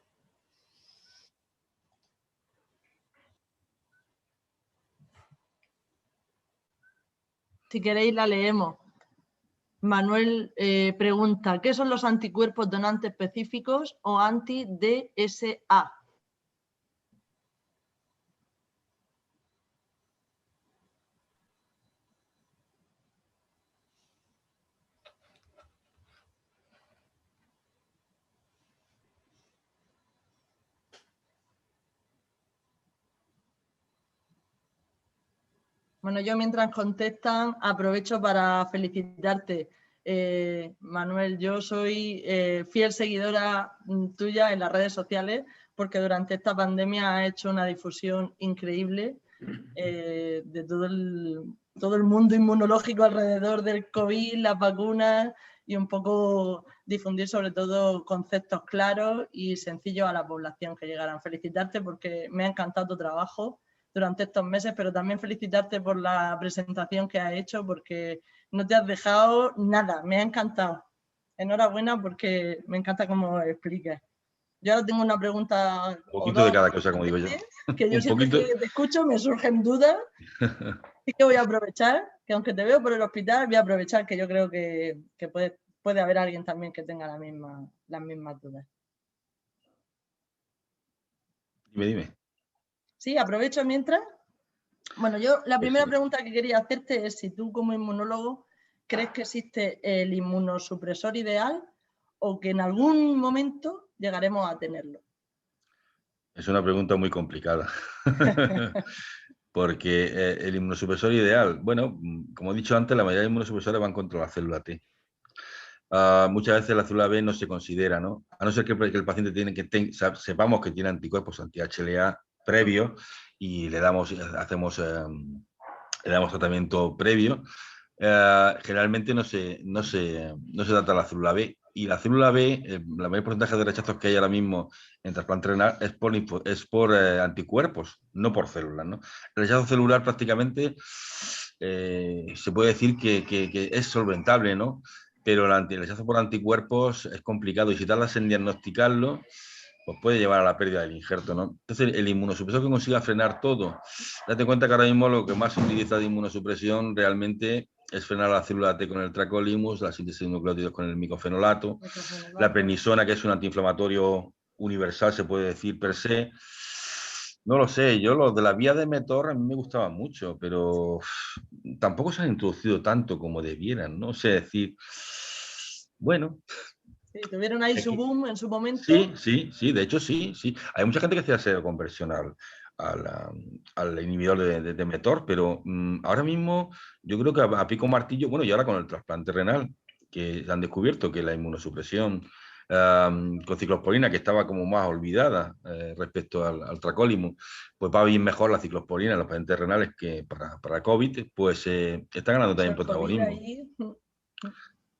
Si queréis la leemos. Manuel pregunta, ¿qué son los anticuerpos donantes específicos o anti-DSA? Bueno, yo mientras contestan aprovecho para felicitarte, Manuel. Yo soy fiel seguidora tuya en las redes sociales porque durante esta pandemia has hecho una difusión increíble de todo el mundo inmunológico alrededor del COVID, las vacunas y un poco difundir sobre todo conceptos claros y sencillos a la población que llegaran. Felicitarte porque me ha encantado tu trabajo durante estos meses, pero también felicitarte por la presentación que has hecho porque no te has dejado nada, me ha encantado. Enhorabuena porque me encanta cómo explicas. Yo ahora tengo una pregunta. Un poquito de cada cosa, como digo yo. Que yo siempre que te escucho me surgen dudas y que voy a aprovechar, que aunque te veo por el hospital, voy a aprovechar que yo creo que puede haber alguien también que tenga las mismas dudas. Dime. Sí, aprovecho mientras. Bueno, yo la primera pregunta que quería hacerte es si tú como inmunólogo crees que existe el inmunosupresor ideal o que en algún momento llegaremos a tenerlo. Es una pregunta muy complicada. Porque el inmunosupresor ideal, bueno, como he dicho antes, la mayoría de inmunosupresores van contra la célula T. muchas veces la célula B no se considera, ¿no? A no ser que el paciente sepamos que tiene anticuerpos anti-HLA previos y le damos tratamiento previo. Generalmente no se trata la célula B. Y la célula B, la mayor porcentaje de rechazos que hay ahora mismo en trasplante renal es por anticuerpos, no por células, ¿no? El rechazo celular prácticamente se puede decir que es solventable, ¿no? Pero el rechazo por anticuerpos es complicado y si tardas en diagnosticarlo, pues puede llevar a la pérdida del injerto, ¿no? Entonces, el inmunosupresor que consiga frenar todo, date cuenta que ahora mismo lo que más se utiliza de inmunosupresión realmente es frenar la célula T con el tracolimus, la síntesis de nucleótidos con el micofenolato, la prednisona, que es un antiinflamatorio universal, se puede decir per se. No lo sé, yo los de la vía de Metor a mí me gustaban mucho, pero tampoco se han introducido tanto como debieran, ¿no? O sea, decir, bueno. Sí, tuvieron ahí su boom en su momento. Sí, de hecho sí. Hay mucha gente que hace seroconversión al inhibidor de Metor, pero ahora mismo yo creo que a pico martillo, bueno, y ahora con el trasplante renal, que han descubierto que la inmunosupresión con ciclosporina, que estaba como más olvidada respecto al tracolimus, pues va bien mejor la ciclosporina en los pacientes renales que para COVID, pues está ganando también protagonismo.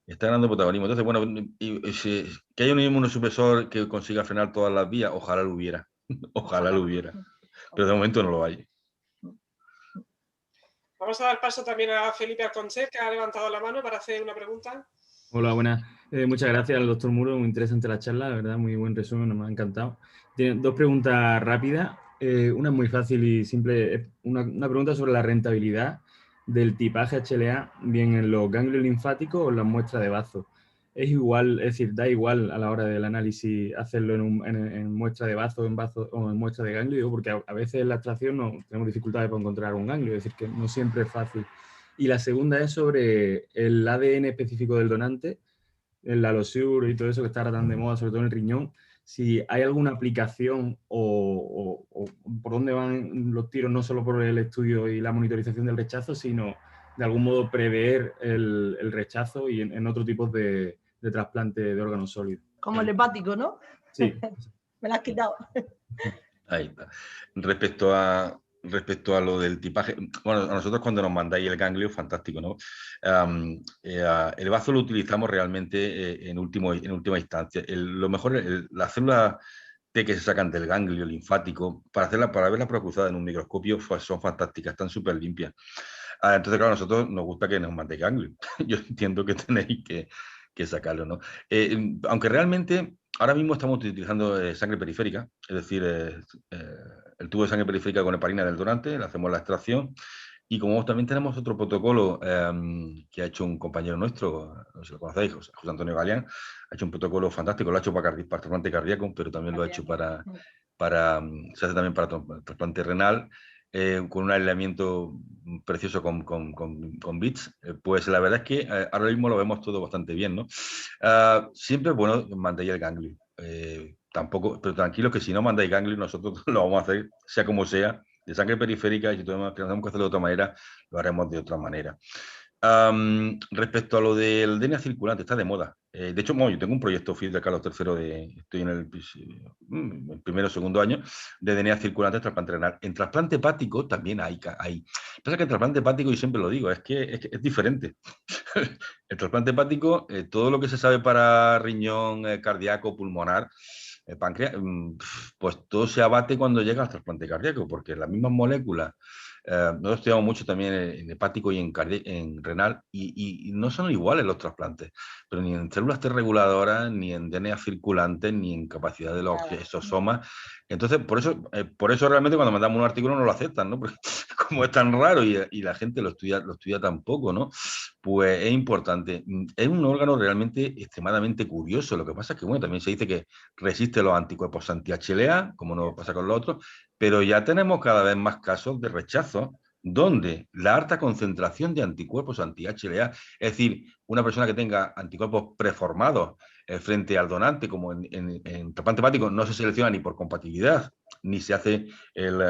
Está ganando protagonismo. Entonces, bueno, que haya un inmunosupresor que consiga frenar todas las vías, ojalá lo hubiera. Ojalá lo hubiera. Pero de momento no lo hay. Vamos a dar paso también a Felipe Alconche, que ha levantado la mano para hacer una pregunta. Hola, buenas. Muchas gracias al doctor Muro, muy interesante la charla, la verdad, muy buen resumen, me ha encantado. Tiene dos preguntas rápidas. Una es muy fácil y simple, una pregunta sobre la rentabilidad del tipaje HLA, bien en los ganglios linfáticos o en las muestras de bazo. Es igual, es decir, da igual a la hora del análisis hacerlo en muestra de bazo, o en muestra de ganglio, porque a veces en la extracción no tenemos dificultades para encontrar un ganglio, es decir, que no siempre es fácil. Y la segunda es sobre el ADN específico del donante, el Allossure y todo eso que está ahora tan de moda, sobre todo en el riñón. Si hay alguna aplicación o por dónde van los tiros, no solo por el estudio y la monitorización del rechazo, sino de algún modo prever el rechazo y en otro tipo de trasplante de órganos sólidos. Como el hepático, ¿no? Sí. Me la has quitado. Ahí está. Respecto a lo del tipaje, bueno, a nosotros cuando nos mandáis el ganglio, fantástico, ¿no? El bazo lo utilizamos realmente en última instancia. Lo mejor, las células T que se sacan del ganglio linfático, para ver la procruzada en un microscopio, pues son fantásticas, están súper limpias. Entonces, claro, a nosotros nos gusta que nos mandéis ganglio. Yo entiendo que tenéis que sacarlo, ¿no? Aunque realmente ahora mismo estamos utilizando sangre periférica, es decir, el tubo de sangre periférica con heparina del donante, le hacemos la extracción y como también tenemos otro protocolo que ha hecho un compañero nuestro, no sé si lo conocéis, José Antonio Galeán, ha hecho un protocolo fantástico, lo ha hecho para trasplante cardíaco, pero también lo ha hecho se hace también para trasplante renal, con un aislamiento precioso con bits, pues la verdad es que ahora mismo lo vemos todo bastante bien, ¿no? Siempre es bueno mandáis el ganglio. Tampoco, pero tranquilos que si no mandáis ganglio, nosotros lo vamos a hacer, sea como sea, de sangre periférica, y si tenemos que hacerlo de otra manera, lo haremos de otra manera. Respecto a lo del DNA circulante, está de moda. De hecho, yo tengo un proyecto FIL de Carlos III, estoy en el primero o segundo año, de DNA circulante en trasplante renal. En trasplante hepático también hay. Pasa que en trasplante hepático, y siempre lo digo, es que es diferente. El trasplante hepático, todo lo que se sabe para riñón, cardíaco, pulmonar, páncreas, pues todo se abate cuando llega al trasplante cardíaco, porque las mismas moléculas, nosotros estudiamos mucho también en hepático y en renal, y no son iguales los trasplantes, pero ni en células T reguladoras, ni en DNA circulante, ni en capacidad de los exosomas. Entonces, por eso realmente cuando mandamos un artículo no lo aceptan, ¿no? Porque como es tan raro y la gente lo estudia tan poco, ¿no? Pues es importante. Es un órgano realmente extremadamente curioso. Lo que pasa es que, bueno, también se dice que resiste los anticuerpos anti-HLA, como no pasa con los otros, pero ya tenemos cada vez más casos de rechazo donde la alta concentración de anticuerpos anti-HLA, es decir, una persona que tenga anticuerpos preformados frente al donante, como en trasplante hepático, no se selecciona ni por compatibilidad, ni se hace el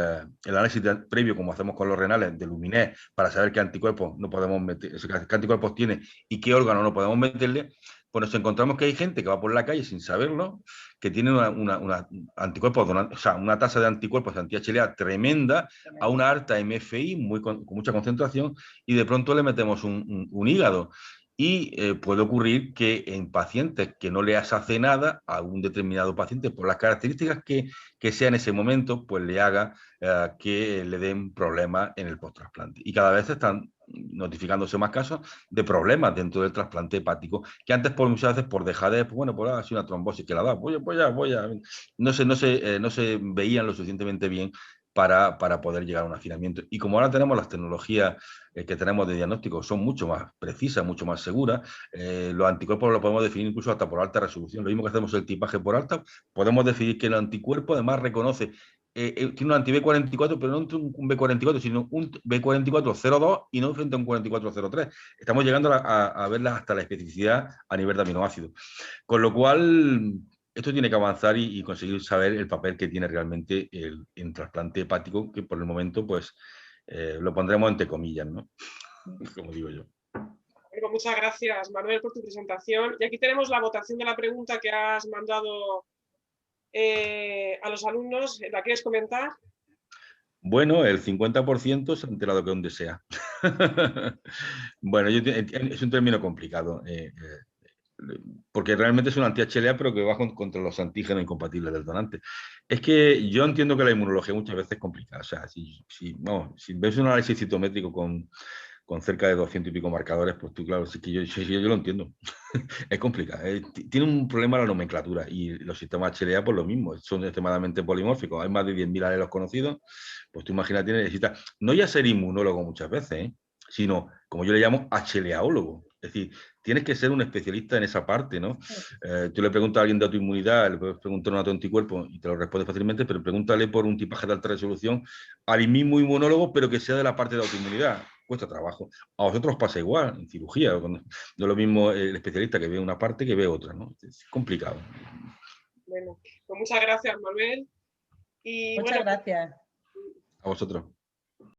análisis previo, como hacemos con los renales, de Luminé, para saber qué anticuerpos no podemos meter, qué anticuerpos tiene y qué órgano no podemos meterle, pues nos encontramos que hay gente que va por la calle sin saberlo, que tiene una anticuerpos, o sea, una tasa de anticuerpos anti-HLA tremenda, a una alta MFI, con mucha concentración, y de pronto le metemos un hígado. Y puede ocurrir que en pacientes que no les hace nada, a un determinado paciente, por las características que sea en ese momento, pues le haga que le den problemas en el post-trasplante. Y cada vez están notificándose más casos de problemas dentro del trasplante hepático, que antes muchas veces por dejadez, pues bueno, pues ha sido una trombosis que la da, no se veían lo suficientemente bien para poder llegar a un afinamiento. Y como ahora tenemos las tecnologías que tenemos de diagnóstico, son mucho más precisas, mucho más seguras, los anticuerpos los podemos definir incluso hasta por alta resolución. Lo mismo que hacemos el tipaje por alta, podemos definir que el anticuerpo además reconoce, tiene un anti-B44, pero no un B44, sino un B4402 y no frente a un 4403. Estamos llegando a verlas hasta la especificidad a nivel de aminoácidos. Con lo cual, esto tiene que avanzar y conseguir saber el papel que tiene realmente el trasplante hepático, que por el momento, pues, lo pondremos entre comillas, ¿no? Como digo yo. Bueno, muchas gracias, Manuel, por tu presentación. Y aquí tenemos la votación de la pregunta que has mandado a los alumnos. ¿La quieres comentar? Bueno, el 50% se ha enterado que donde sea. Bueno, es un término complicado, porque realmente es un anti-HLA, pero que va contra los antígenos incompatibles del donante. Es que yo entiendo que la inmunología muchas veces es complicada. O sea, si ves un análisis citométrico con cerca de 200 y pico marcadores, pues tú, claro, sí que yo lo entiendo. Es complicado. Tiene un problema la nomenclatura y los sistemas HLA, pues lo mismo, son extremadamente polimórficos. Hay más de 10.000 alelos conocidos, pues tú imagínate, necesitas no ya ser inmunólogo muchas veces, sino, como yo le llamo, HLAólogo. Es decir, tienes que ser un especialista en esa parte, ¿no? Tú le preguntas a alguien de autoinmunidad, le puedes preguntar un anticuerpo y te lo responde fácilmente, pero pregúntale por un tipaje de alta resolución al mismo inmunólogo, pero que sea de la parte de autoinmunidad. Cuesta trabajo. A vosotros pasa igual en cirugía. No es lo mismo el especialista que ve una parte que ve otra, ¿no? Es complicado. Bueno, pues muchas gracias, Manuel. Y muchas gracias. A vosotros.